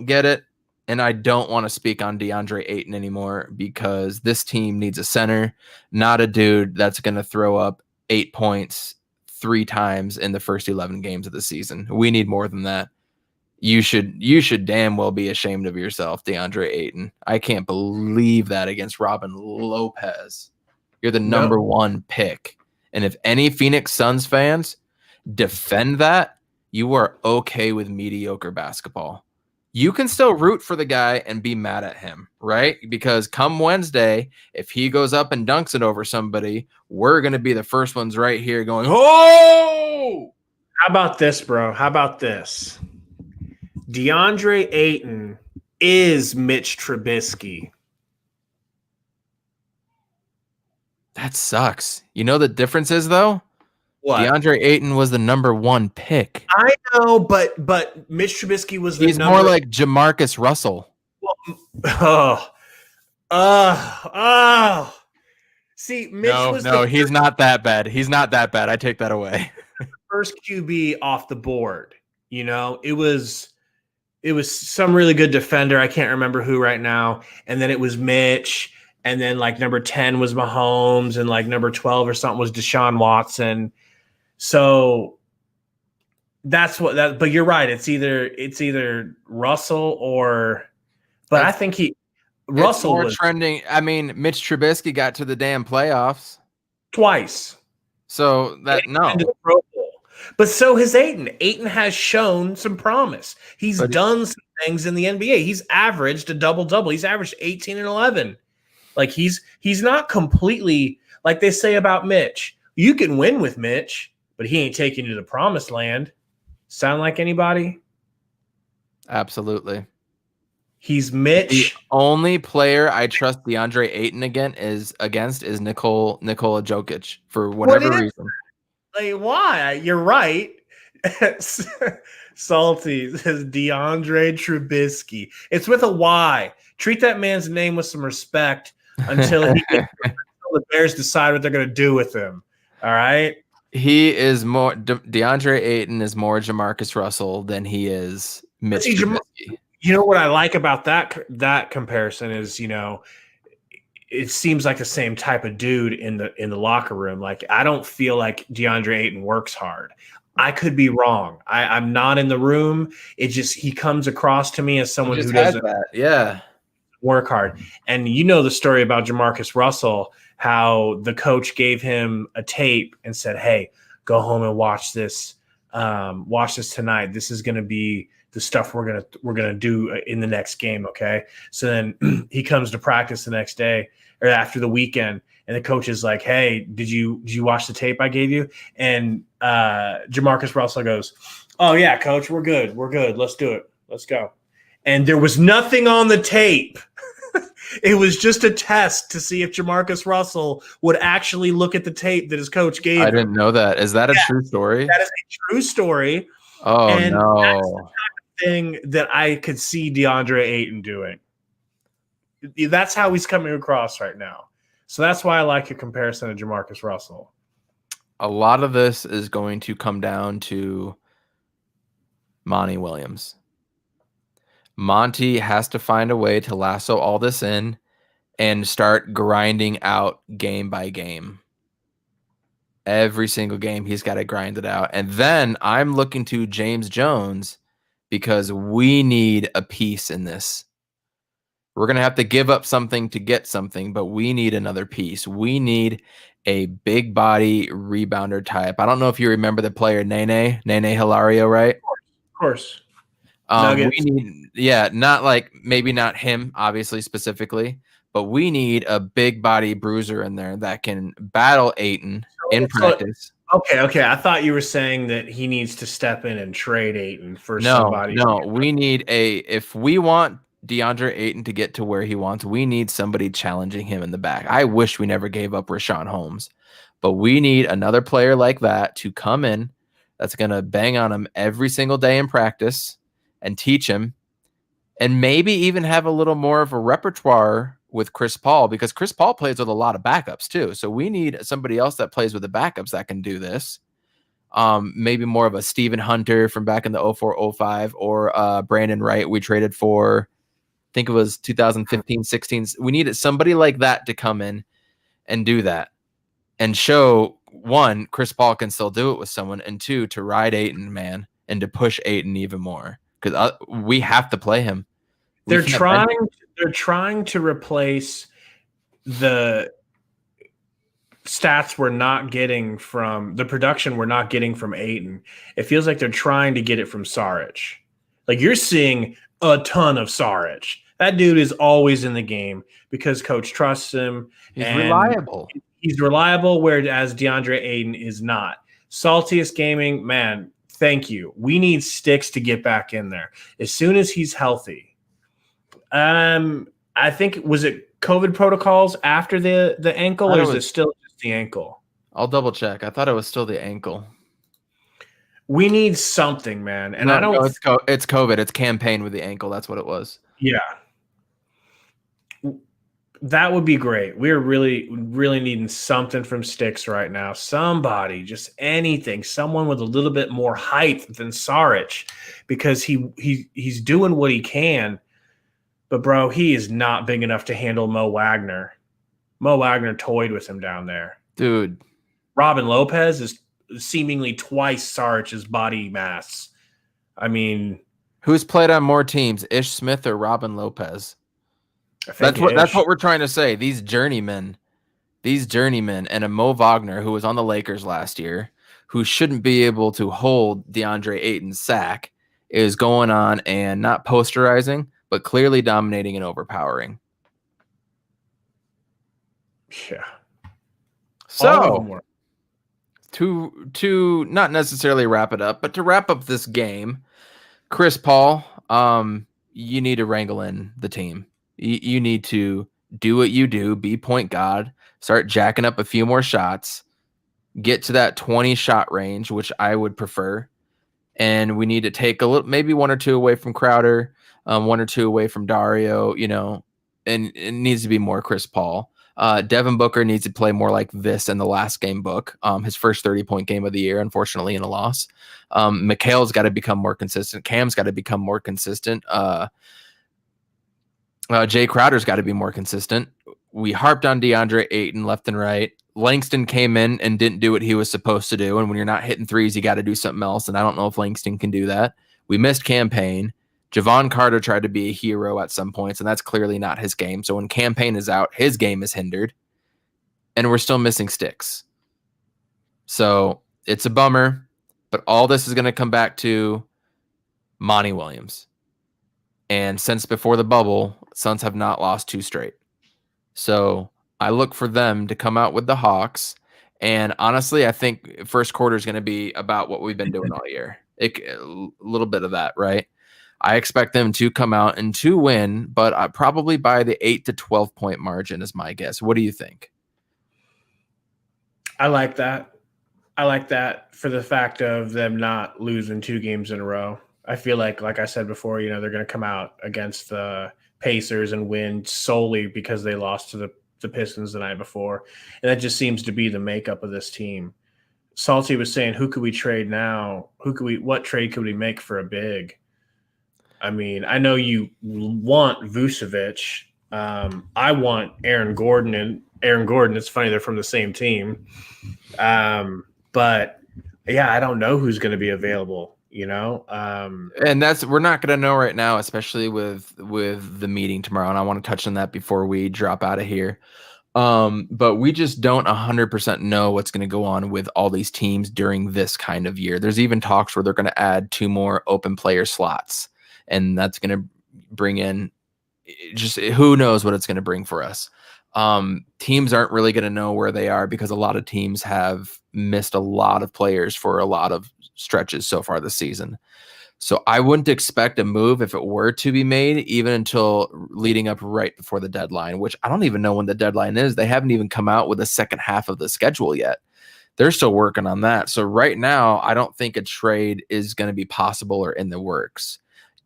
get it, and I don't want to speak on DeAndre Ayton anymore because this team needs a center, not a dude that's going to throw up 8 points 3 times in the first 11 games of the season. We need more than that. You should damn well be ashamed of yourself, DeAndre Ayton. I can't believe that against Robin Lopez. You're the number 1 pick. And if any Phoenix Suns fans defend that, you are okay with mediocre basketball. You can still root for the guy and be mad at him, right? Because come Wednesday, if he goes up and dunks it over somebody, we're going to be the first ones right here going, oh! How about this, bro? How about this? DeAndre Ayton is Mitch Trubisky. That sucks. You know the difference is, though? What? DeAndre Ayton was the number 1 pick. I know, but Mitch Trubisky was the He's more like Jamarcus Russell. See, Mitch he's not that bad. He's not that bad. I take that away. First QB off the board. You know, it was some really good defender. I can't remember who right now. And then it was Mitch. And then like number 10 was Mahomes, and like number 12 or something was Deshaun Watson. So that's but you're right. It's either Russell or, but I think Russell was trending. I mean, Mitch Trubisky got to the damn playoffs twice. So But so has Ayton. Ayton has shown some promise. He's done some things in the NBA. He's averaged a double-double. He's averaged 18 and 11. Like he's not completely, like they say about Mitch. You can win with Mitch, but he ain't taking you to the promised land. Sound like anybody? Absolutely. He's Mitch. The only player I trust DeAndre Ayton against is Nikola Jokic for whatever reason. Like, why? You're right. Salty says DeAndre Trubisky. It's with a Y. Treat that man's name with some respect until until the Bears decide what they're going to do with him. All right. He is more DeAndre Ayton is more Jamarcus Russell than he is Mitch Trubisky. You know what I like about that comparison is, you know, it seems like the same type of dude in the locker room. Like, I don't feel like DeAndre Ayton works hard. I could be wrong. I'm not in the room. It just, he comes across to me as someone who doesn't work hard. And you know the story about Jamarcus Russell, how the coach gave him a tape and said, "Hey, go home and watch this. Watch this tonight. This is going to be the stuff we're gonna do in the next game." Okay. So then he comes to practice the next day or after the weekend, and the coach is like, "Hey, did you watch the tape I gave you?" And Jamarcus Russell goes, "Oh yeah, coach, we're good. Let's do it. Let's go." And there was nothing on the tape. It was just a test to see if Jamarcus Russell would actually look at the tape that his coach gave him. I didn't know that. Is that a true story? That is a true story. Oh, and no. That's the type of thing that I could see DeAndre Ayton doing. That's how he's coming across right now. So that's why I like your comparison to Jamarcus Russell. A lot of this is going to come down to Monty Williams. Monty has to find a way to lasso all this in and start grinding out game by game. Every single game, he's got to grind it out. And then I'm looking to James Jones because we need a piece in this. We're going to have to give up something to get something, but we need another piece. We need a big body rebounder type. I don't know if you remember the player Nene Hilario, right? Of course. We need, not like, maybe not him, obviously, specifically, but we need a big body bruiser in there that can battle Ayton in practice. Okay. I thought you were saying that he needs to step in and trade Ayton for somebody. No, we need if we want DeAndre Ayton to get to where he wants, we need somebody challenging him in the back. I wish we never gave up Rashawn Holmes, but we need another player like that to come in that's going to bang on him every single day in practice and teach him, and maybe even have a little more of a repertoire with Chris Paul, because Chris Paul plays with a lot of backups too. So we need somebody else that plays with the backups that can do this. Maybe more of a Steven Hunter from back in the 04-05, or Brandon Wright we traded for, I think it was 2015-16. We needed somebody like that to come in and do that and show, one, Chris Paul can still do it with someone, and two, to ride Ayton, man, and to push Ayton even more, because we have to play him. They're trying to replace the stats we're not getting from the production we're not getting from Ayton. It feels like they're trying to get it from Saric. Like, you're seeing a ton of Saric. That dude is always in the game because coach trusts him. He's reliable. He's reliable, whereas DeAndre Ayton is not. Saltiest Gaming, man, thank you. We need Sticks to get back in there as soon as he's healthy. I think, was it COVID protocols after the ankle, or is it still just the ankle? I'll double check. I thought it was still the ankle. We need something, man. And it's COVID. It's campaign with the ankle. That's what it was. Yeah. That would be great. We're really, really needing something from Sticks right now. Somebody, just anything. Someone with a little bit more height than Saric, because he's doing what he can. But, bro, he is not big enough to handle Mo Wagner. Mo Wagner toyed with him down there. Dude. Robin Lopez is seemingly twice Saric's body mass. I mean, who's played on more teams, Ish Smith or Robin Lopez? That's what we're trying to say. These journeymen, and a Mo Wagner who was on the Lakers last year, who shouldn't be able to hold DeAndre Ayton's sack, is going on and not posterizing, but clearly dominating and overpowering. Yeah. So, to not necessarily wrap it up, but to wrap up this game, Chris Paul, you need to wrangle in the team. You need to do what you do, be point guard, start jacking up a few more shots, get to that 20-shot range, which I would prefer. And we need to take maybe one or two away from Crowder, one or two away from Dario, and it needs to be more Chris Paul. Devin Booker needs to play more like this in the last game book. His first 30-point game of the year, unfortunately, in a loss. Mikhail's got to become more consistent. Cam's got to become more consistent. Jay Crowder's got to be more consistent. We harped on DeAndre Ayton left and right. Langston came in and didn't do what he was supposed to do. And when you're not hitting threes, you got to do something else. And I don't know if Langston can do that. We missed campaign. Javon Carter tried to be a hero at some points, and that's clearly not his game. So when campaign is out, his game is hindered. And we're still missing Sticks. So it's a bummer. But all this is going to come back to Monty Williams. And since before the bubble, Suns have not lost 2 straight. So I look for them to come out with the Hawks. And honestly, I think first quarter is going to be about what we've been doing all year. A little bit of that, right? I expect them to come out and to win, but probably by the 8 to 12 point margin is my guess. What do you think? I like that. I like that for the fact of them not losing 2 games in a row. I feel like I said before, they're going to come out against the Pacers and win solely because they lost to the Pistons the night before. And that just seems to be the makeup of this team. Salty was saying, who could we trade now? What trade could we make for a big? I mean, I know you want Vucevic. I want Aaron Gordon, and Aaron Gordon, it's funny, they're from the same team. But yeah, I don't know who's going to be available. And we're not going to know right now, especially with the meeting tomorrow. And I want to touch on that before we drop out of here. But we just don't 100% know what's going to go on with all these teams during this kind of year. There's even talks where they're going to add 2 more open player slots, and that's going to bring in just who knows what it's going to bring for us. Teams aren't really going to know where they are because a lot of teams have missed a lot of players for a lot of stretches so far this season. So I wouldn't expect a move if it were to be made, even until leading up right before the deadline, which I don't even know when the deadline is. They haven't even come out with the second half of the schedule yet. They're still working on that. So right now, I don't think a trade is going to be possible or in the works.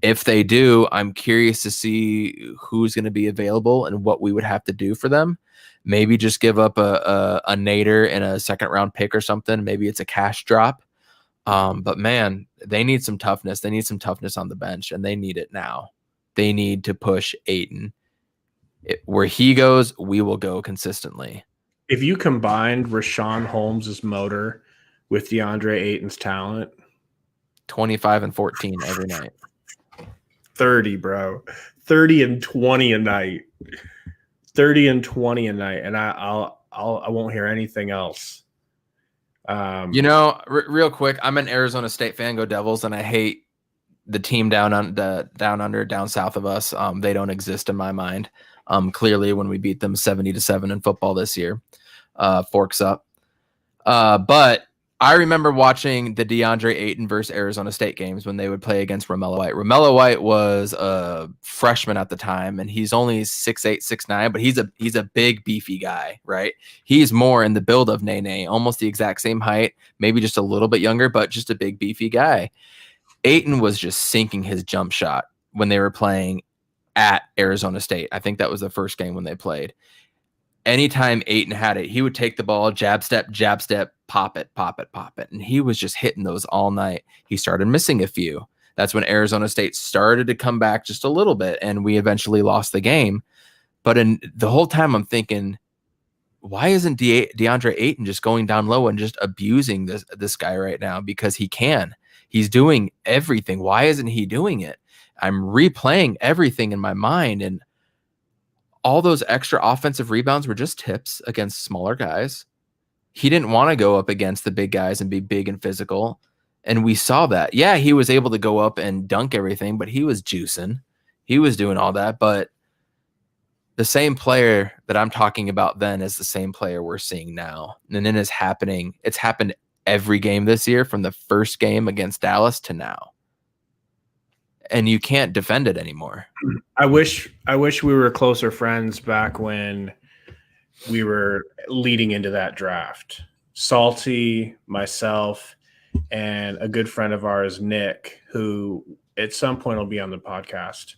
If they do, I'm curious to see who's going to be available and what we would have to do for them. Maybe just give up a Nader and a second round pick or something. Maybe it's a cash drop. But man, they need some toughness. They need some toughness on the bench, and they need it now. They need to push Ayton. Where he goes, we will go consistently. If you combined Rashawn Holmes' motor with DeAndre Ayton's talent, 25 and 14 every night. 30, bro. 30 and 20 a night. 30 and 20 a night, and I won't hear anything else. Real quick, I'm an Arizona State fan. Go Devils, and I hate the team down south of us. They don't exist in my mind. Clearly, when we beat them 70-7 in football this year, forks up. But I remember watching the DeAndre Ayton versus Arizona State games when they would play against Romello White. Romello White was a freshman at the time, and he's only 6'8", 6'9", but he's a big, beefy guy, right? He's more in the build of Nene, almost the exact same height, maybe just a little bit younger, but just a big, beefy guy. Ayton was just sinking his jump shot when they were playing at Arizona State. I think that was the first game when they played. Anytime Ayton had it, he would take the ball, jab step, pop it. And he was just hitting those all night. He started missing a few. That's when Arizona State started to come back just a little bit, and we eventually lost the game. But in the whole time I'm thinking, why isn't DeAndre Ayton just going down low and just abusing this guy right now? Because he can. He's doing everything. Why isn't he doing it? I'm replaying everything in my mind, and all those extra offensive rebounds were just tips against smaller guys. He didn't want to go up against the big guys and be big and physical. And we saw that. Yeah, he was able to go up and dunk everything, but he was juicing. He was doing all that. But the same player that I'm talking about then is the same player we're seeing now. And then it's happened every game this year, from the first game against Dallas to now. And you can't defend it anymore. I wish we were closer friends back when we were leading into that draft. Salty, myself, and a good friend of ours, Nick, who at some point will be on the podcast.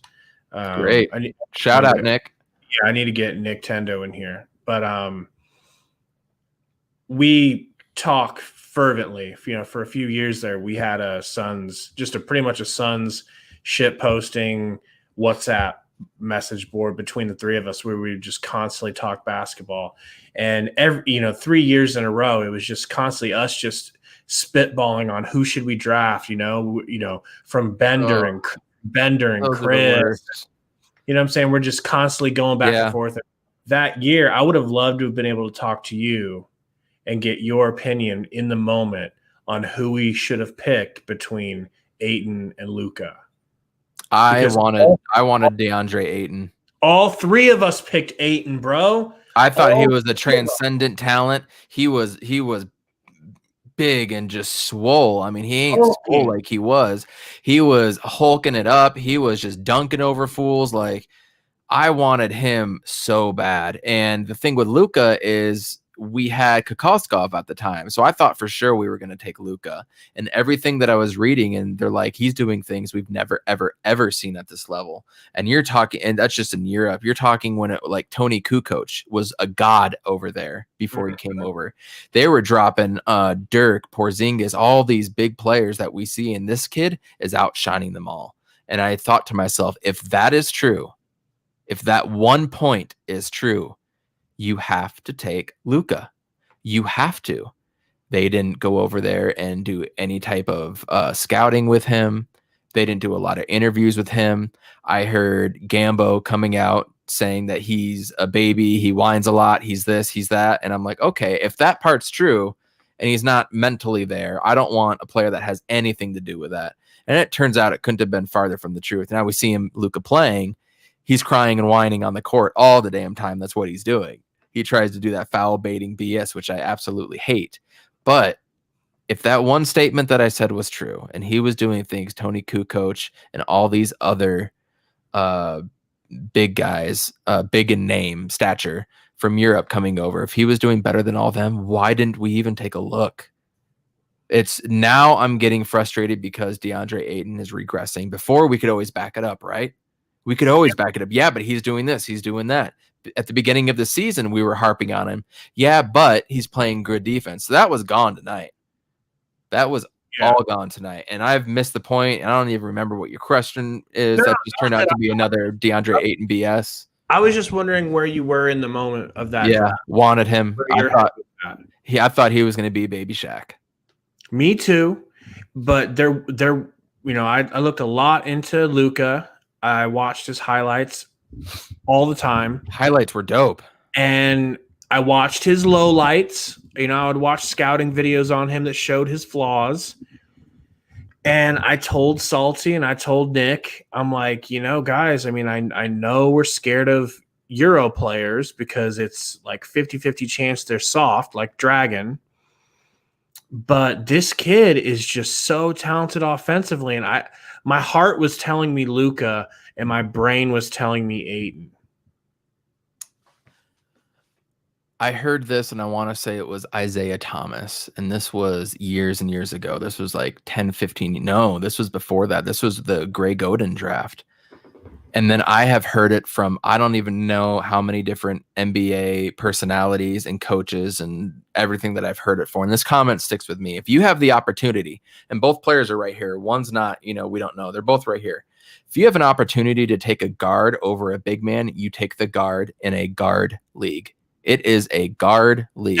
Great. Shout out, Nick. Yeah, I need to get Nick Tendo in here. But we talk fervently. For a few years there, we had pretty much a Suns shit posting WhatsApp message board between the three of us, where we would just constantly talk basketball. And 3 years in a row, it was just constantly us just spitballing on who should we draft, from Bender and Chris. You know what I'm saying? We're just constantly going back and forth. That year, I would have loved to have been able to talk to you and get your opinion in the moment on who we should have picked between Ayton and Luka. I wanted DeAndre Ayton. All three of us picked Ayton, bro. I thought he was a transcendent talent. He was big and just swole. I mean, he ain't swole like he was. He was hulking it up. He was just dunking over fools. Like, I wanted him so bad. And the thing with Luka is we had Kokoskov at the time. So I thought for sure we were going to take Luka. And everything that I was reading, and they're like, he's doing things we've never, ever, ever seen at this level. And you're talking, and that's just in Europe. You're talking when Tony Kukoc was a god over there before he came over. They were dropping Dirk, Porzingis, all these big players that we see, and this kid is outshining them all. And I thought to myself, if that is true, if that 1 point is true, you have to take Luka. You have to. They didn't go over there and do any type of scouting with him. They didn't do a lot of interviews with him. I heard Gambo coming out saying that he's a baby. He whines a lot. He's this, he's that. And I'm like, okay, if that part's true and he's not mentally there, I don't want a player that has anything to do with that. And it turns out it couldn't have been farther from the truth. Now we see Luka playing. He's crying and whining on the court all the damn time. That's what he's doing. He tries to do that foul baiting BS, which I absolutely hate. But if that one statement that I said was true, and he was doing things, Tony Kukoc and all these other big guys, big in name, stature from Europe coming over, if he was doing better than all of them, why didn't we even take a look? It's now I'm getting frustrated because DeAndre Ayton is regressing. Before we could always back it up, right? We could always back it up. Yeah, but he's doing this, he's doing that. At the beginning of the season, we were harping on him. Yeah, but he's playing good defense. So that was gone tonight. That was all gone tonight. And I've missed the point. And I don't even remember what your question is. That just turned out to be another DeAndre Ayton BS. I was just wondering where you were in the moment of that. Yeah, wanted him. I thought he was going to be Baby Shaq. Me too. But there, I looked a lot into Luka. I watched his highlights all the time. Highlights were dope. And I watched his lowlights. I would watch scouting videos on him that showed his flaws. And I told Salty and I told Nick, I'm like, guys, I mean, I know we're scared of Euro players because it's like 50-50 chance they're soft, like Dragon. But this kid is just so talented offensively. And my heart was telling me Luka and my brain was telling me Ayton. I heard this, and I want to say it was Isaiah Thomas, and this was years and years ago. This was like 10, 15. No, this was before that. This was the Greg Oden draft. And then I have heard it from, I don't even know how many different NBA personalities and coaches and everything that I've heard it for. And this comment sticks with me. If you have the opportunity, and both players are right here, one's not, we don't know. They're both right here. If you have an opportunity to take a guard over a big man, you take the guard in a guard league. It is a guard league.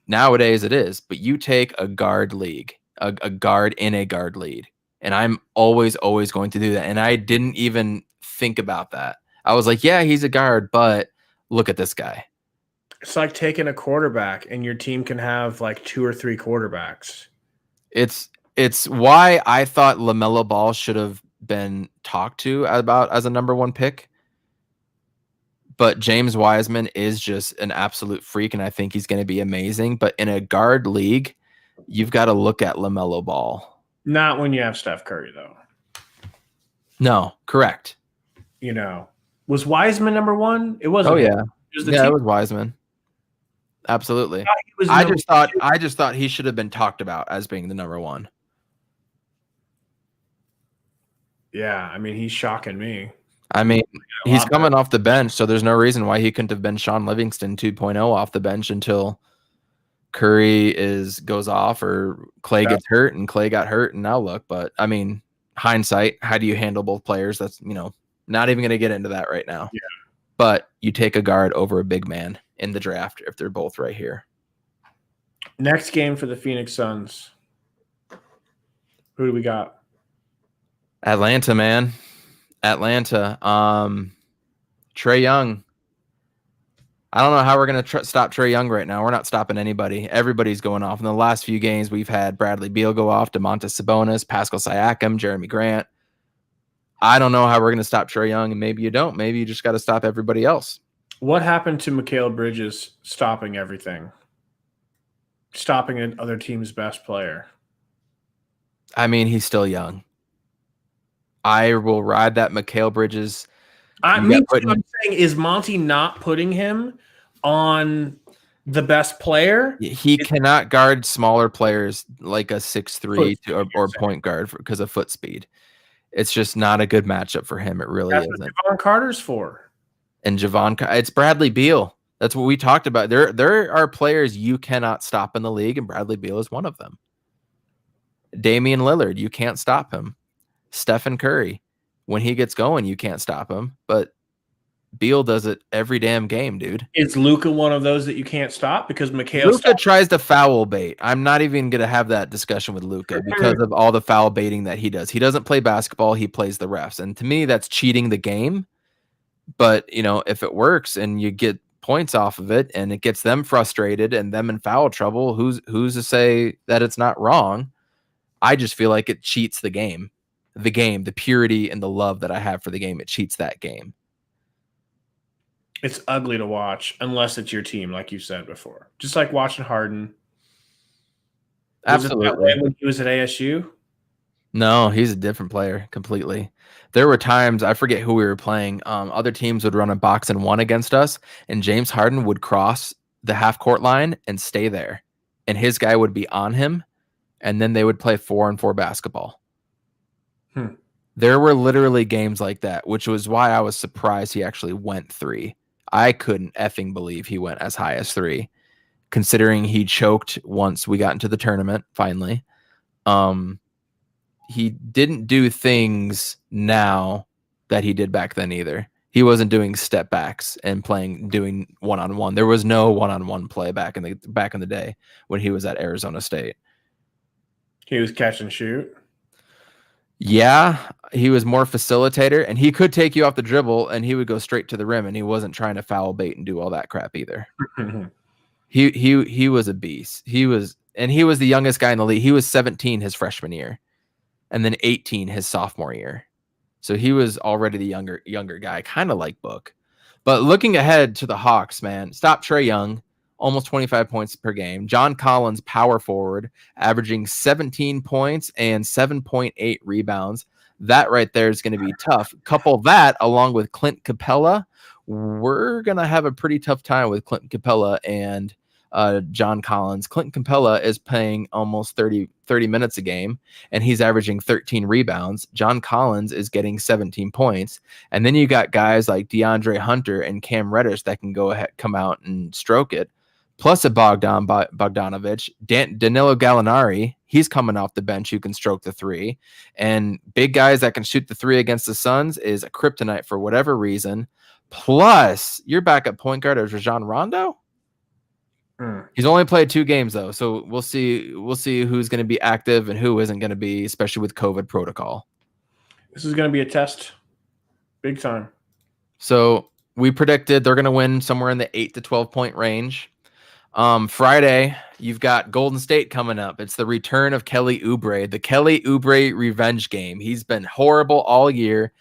Nowadays it is, but you take a guard league, a guard in a guard league. And I'm always going to do that. And I didn't even think about that. I was like, yeah, he's a guard, but look at this guy. It's like taking a quarterback and your team can have like 2 or 3 quarterbacks. It's why I thought LaMelo Ball should have been talked to about as a number 1 pick. But James Wiseman is just an absolute freak, and I think he's going to be amazing. But in a guard league, you've got to look at LaMelo Ball. Not when you have Steph Curry, though. No, correct. Was Wiseman number 1? It wasn't. Oh yeah, it was Wiseman. Absolutely. I just thought he should have been talked about as being the number 1. Yeah, I mean, he's shocking me. I mean, he's coming off the bench, so there's no reason why he couldn't have been Sean Livingston 2.0 off the bench until Curry goes off or Clay gets hurt, and Clay got hurt, and now look. But I mean, hindsight, how do you handle both players? That's not even going to get into that right now. Yeah. But you take a guard over a big man in the draft if they're both right here. Next game for the Phoenix Suns. Who do we got? Atlanta, man. Atlanta. Trae Young. I don't know how we're going to stop Trae Young right now. We're not stopping anybody. Everybody's going off. In the last few games, we've had Bradley Beal go off, Domantas Sabonis, Pascal Siakam, Jeremy Grant. I don't know how we're going to stop Trae Young, and maybe you don't. Maybe you just got to stop everybody else. What happened to Mikal Bridges stopping everything? Stopping an other team's best player? I mean, he's still young. I will ride that Mikal Bridges. I'm saying, is Monty not putting him on the best player? He cannot guard smaller players like a 6'3" or point guard because of foot speed. It's just not a good matchup for him. It really isn't. That's what Javon Carter's for. And it's Bradley Beal. That's what we talked about. There are players you cannot stop in the league, and Bradley Beal is one of them. Damian Lillard, you can't stop him. Stephen Curry, when he gets going, you can't stop him. But Beal does it every damn game, dude. Is Luka one of those that you can't stop? Because Luka tries to foul bait. I'm not even going to have that discussion with Luka because of all the foul baiting that he does. He doesn't play basketball. He plays the refs. And to me, that's cheating the game. But, if it works and you get points off of it and it gets them frustrated and them in foul trouble, who's to say that it's not wrong? I just feel like it cheats the game. the game, the purity and the love that I have for the game. It cheats that game. It's ugly to watch unless it's your team, like you said before. Just like watching Harden. Absolutely. Was it that way when he was at ASU? No, he's a different player completely. There were times, I forget who we were playing. Other teams would run a box and one against us, and James Harden would cross the half court line and stay there. And his guy would be on him, and then they would play 4-on-4 basketball. There were literally games like that, which was why I was surprised he actually went 3. I couldn't effing believe he went as high as 3, considering he choked once we got into the tournament, finally. He didn't do things now that he did back then either. He wasn't doing step backs and doing one-on-one. There was no one-on-one play back in the day when he was at Arizona State. He was catch and shoot. Yeah, he was more facilitator, and he could take you off the dribble, and he would go straight to the rim, and he wasn't trying to foul bait and do all that crap either. He was a beast. He was the youngest guy in the league. He was 17 his freshman year, and then 18 his sophomore year. So he was already the younger guy, kind of like Book. But looking ahead to the Hawks, man, stop Trae Young, almost 25 points per game. John Collins, power forward, averaging 17 points and 7.8 rebounds. That right there is going to be tough. Couple that along with Clint Capella. We're going to have a pretty tough time with Clint Capella and John Collins. Clint Capella is playing almost 30 minutes a game, and he's averaging 13 rebounds. John Collins is getting 17 points. And then you got guys like DeAndre Hunter and Cam Reddish that can come out and stroke it. Plus a Bogdanovic, Danilo Gallinari, he's coming off the bench who can stroke the 3. And big guys that can shoot the 3 against the Suns is a kryptonite for whatever reason. Plus, your backup point guard is Rajon Rondo. He's only played 2 games though, so we'll see who's going to be active and who isn't going to be, especially with COVID protocol. This is going to be a test, big time. So we predicted they're going to win somewhere in the 8 to 12 point range. Friday, you've got Golden State coming up. It's the return of Kelly Oubre, the Kelly Oubre revenge game. He's been horrible all year.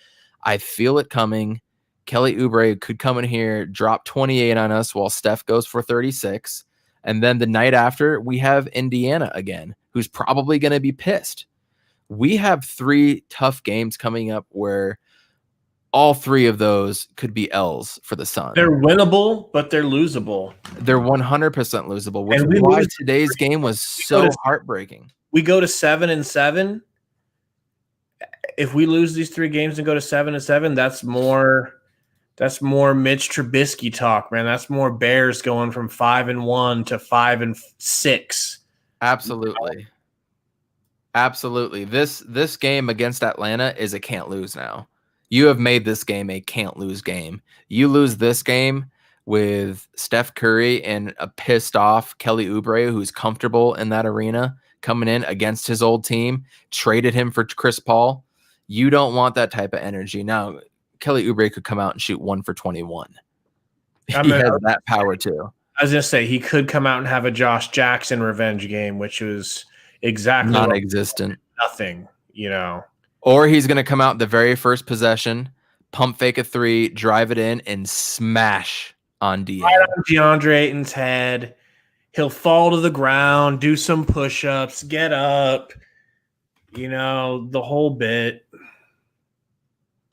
I feel it coming. Kelly Oubre could come in here, drop 28 on us while Steph goes for 36. And then the night after, we have Indiana again, who's probably going to be pissed. We have 3 tough games coming up where all 3 of those could be L's for the Suns. They're winnable, but they're losable. They're 100% losable, which is why today's game was so heartbreaking. We go to 7-7. If we lose these 3 games and go to 7-7, that's more Mitch Trubisky talk, man. That's more Bears going from 5-1 to 5-6. Absolutely. Absolutely. This game against Atlanta is a can't lose now. You have made this game a can't lose game. You lose this game with Steph Curry and a pissed off Kelly Oubre who's comfortable in that arena coming in against his old team, traded him for Chris Paul. You don't want that type of energy. Now, Kelly Oubre could come out and shoot 1 for 21. He has that power too. I was going to say he could come out and have a Josh Jackson revenge game, which was exactly non-existent. Nothing, you know. Or he's going to come out the very first possession, pump fake a 3, drive it in, and smash on DA. Right on DeAndre Ayton's head. He'll fall to the ground, do some push-ups, get up, you know, the whole bit.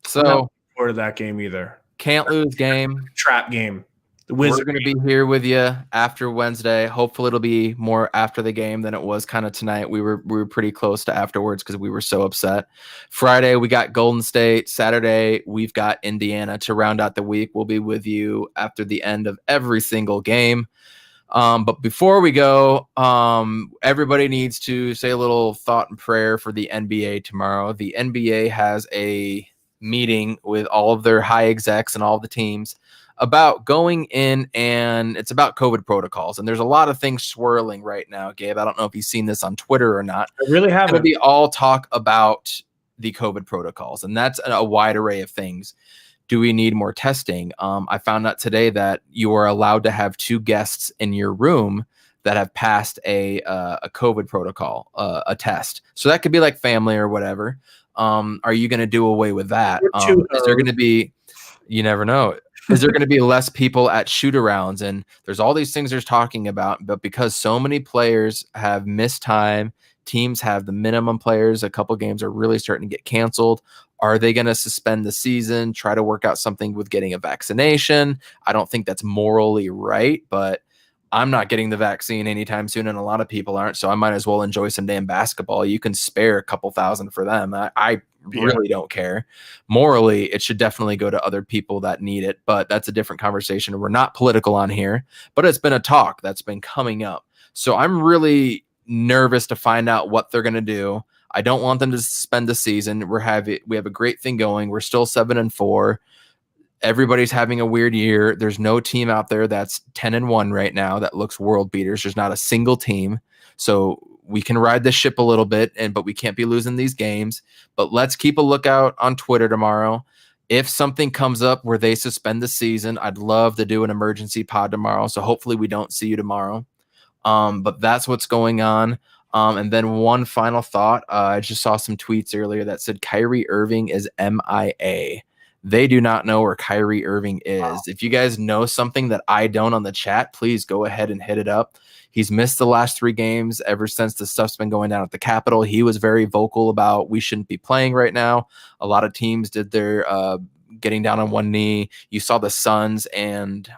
So, I'm not looking forward to that game either. Can't lose game. Trap game. We're going to be here with you after Wednesday. Hopefully it'll be more after the game than it was kind of tonight. We were pretty close to afterwards because we were so upset. Friday, we got Golden State. Saturday, we've got Indiana to round out the week. We'll be with you after the end of every single game. But before we go, everybody needs to say a little thought and prayer for the NBA tomorrow. The NBA has a meeting with all of their high execs and all the teams about going in, and it's about COVID protocols. And there's a lot of things swirling right now, Gabe. I don't know if you've seen this on Twitter or not. I really haven't. But we all talk about the COVID protocols, and that's a wide array of things. Do we need more testing? I found out today that you are allowed to have 2 guests in your room that have passed a COVID protocol, a test. So that could be like family or whatever. Are you going to do away with that? We're two Is there going to hoes. be, you never know, is there going to be less people at shoot-arounds? And there's all these things they're talking about, but because so many players have missed time, teams have the minimum players, a couple games are really starting to get canceled. Are they going to suspend the season, try to work out something with getting a vaccination? I don't think that's morally right, but I'm not getting the vaccine anytime soon, and a lot of people aren't, so I might as well enjoy some damn basketball. You can spare a couple thousand for them. I really don't care. Morally, it should definitely go to other people that need it, but that's a different conversation. We're not political on here, but it's been a talk that's been coming up. So I'm really nervous to find out what they're going to do. I don't want them to suspend the season. We have a great thing going. We're still 7-4. Everybody's having a weird year. There's no team out there that's 10-1 right now that looks world beaters. There's not a single team. So we can ride this ship a little bit, but we can't be losing these games. But let's keep a lookout on Twitter tomorrow. If something comes up where they suspend the season, I'd love to do an emergency pod tomorrow. So hopefully we don't see you tomorrow. But that's what's going on. And then one final thought. I just saw some tweets earlier that said Kyrie Irving is MIA. They do not know where Kyrie Irving is. Wow. If you guys know something that I don't on the chat, please go ahead and hit it up. He's missed the last 3 games ever since the stuff's been going down at the Capitol. He was very vocal about we shouldn't be playing right now. A lot of teams did their getting down on one knee. You saw the Suns and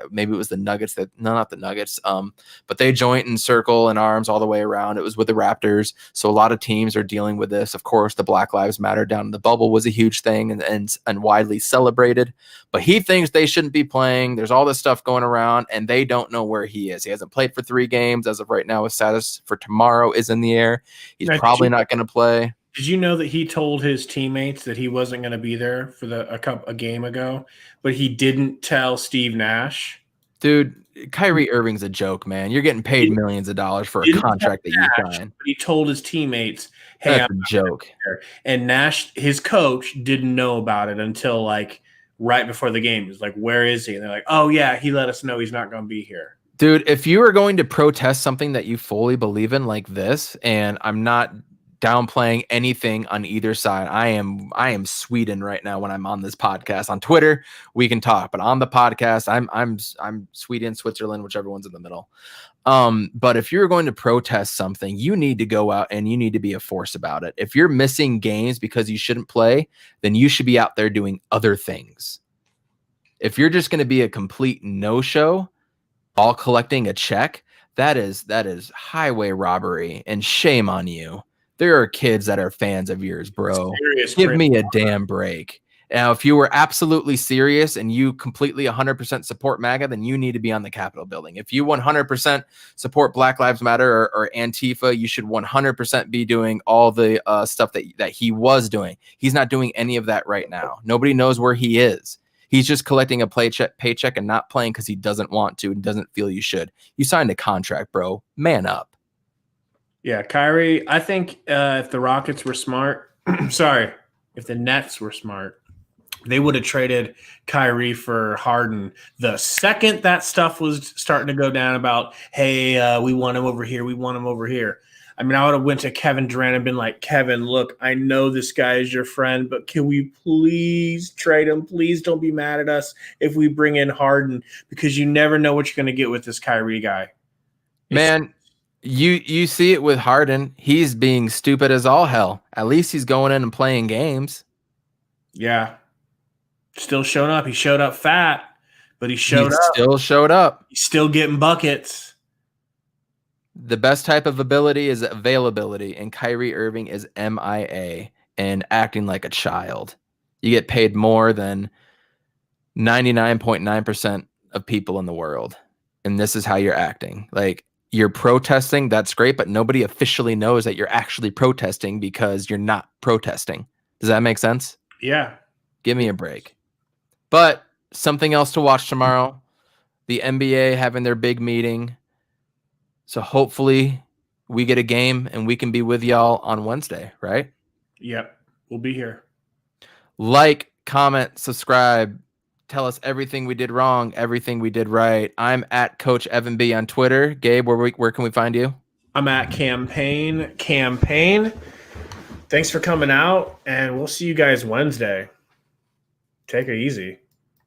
maybe it was the Nuggets not the Nuggets, but they joined in circle and arms all the way around. It was with the Raptors. So a lot of teams are dealing with this. Of course, the Black Lives Matter down in the bubble was a huge thing and widely celebrated, but he thinks they shouldn't be playing. There's all this stuff going around and they don't know where he is. He hasn't played for 3 games as of right now. His status for tomorrow is in the air. He's probably not going to play. Did you know that he told his teammates that he wasn't going to be there for a game ago, but he didn't tell Steve Nash? Dude, Kyrie Irving's a joke, man. You're getting paid millions of dollars for a contract that you sign. He told his teammates, "Hey, that's a joke." And Nash, his coach, didn't know about it until like right before the game. He was like, "Where is he?" And they're like, "Oh yeah, he let us know he's not going to be here." Dude, if you are going to protest something that you fully believe in like this, and I'm not downplaying anything on either side. I am Sweden right now when I'm on this podcast. On Twitter, we can talk, but on the podcast, I'm Sweden, Switzerland, whichever one's in the middle. But if you're going to protest something, you need to go out and you need to be a force about it. If you're missing games because you shouldn't play, then you should be out there doing other things. If you're just going to be a complete no-show, all collecting a check, that is highway robbery, and shame on you. There are kids that are fans of yours, bro. Give me a damn break. Now, if you were absolutely serious and you completely 100% support MAGA, then you need to be on the Capitol building. If you 100% support Black Lives Matter or Antifa, you should 100% be doing all the stuff that he was doing. He's not doing any of that right now. Nobody knows where he is. He's just collecting a paycheck and not playing because he doesn't want to and doesn't feel you should. You signed a contract, bro. Man up. Yeah, Kyrie, I think if the Rockets were smart, if the Nets were smart, they would have traded Kyrie for Harden the second that stuff was starting to go down about, hey, we want him over here, we want him over here. I mean, I would have went to Kevin Durant and been like, Kevin, look, I know this guy is your friend, but can we please trade him? Please don't be mad at us if we bring in Harden, because you never know what you're going to get with this Kyrie guy. Man, you see it with Harden. He's being stupid as all hell. At least he's going in and playing games. Yeah. Still showing up. He showed up fat, but he still showed up. He's still getting buckets. The best type of ability is availability, and Kyrie Irving is MIA and acting like a child. You get paid more than 99.9% of people in the world, and this is how you're acting. Like, you're protesting, that's great, but nobody officially knows that you're actually protesting because you're not protesting. Does that make sense? Yeah. Give me a break. But something else to watch tomorrow, the NBA having their big meeting. So hopefully we get a game and we can be with y'all on Wednesday, right? Yep. We'll be here. Like, comment, subscribe. Tell us everything we did wrong, everything we did right. I'm at Coach Evan B on Twitter. Gabe, where can we find you? I'm at campaign. Thanks for coming out, and we'll see you guys Wednesday. Take it easy.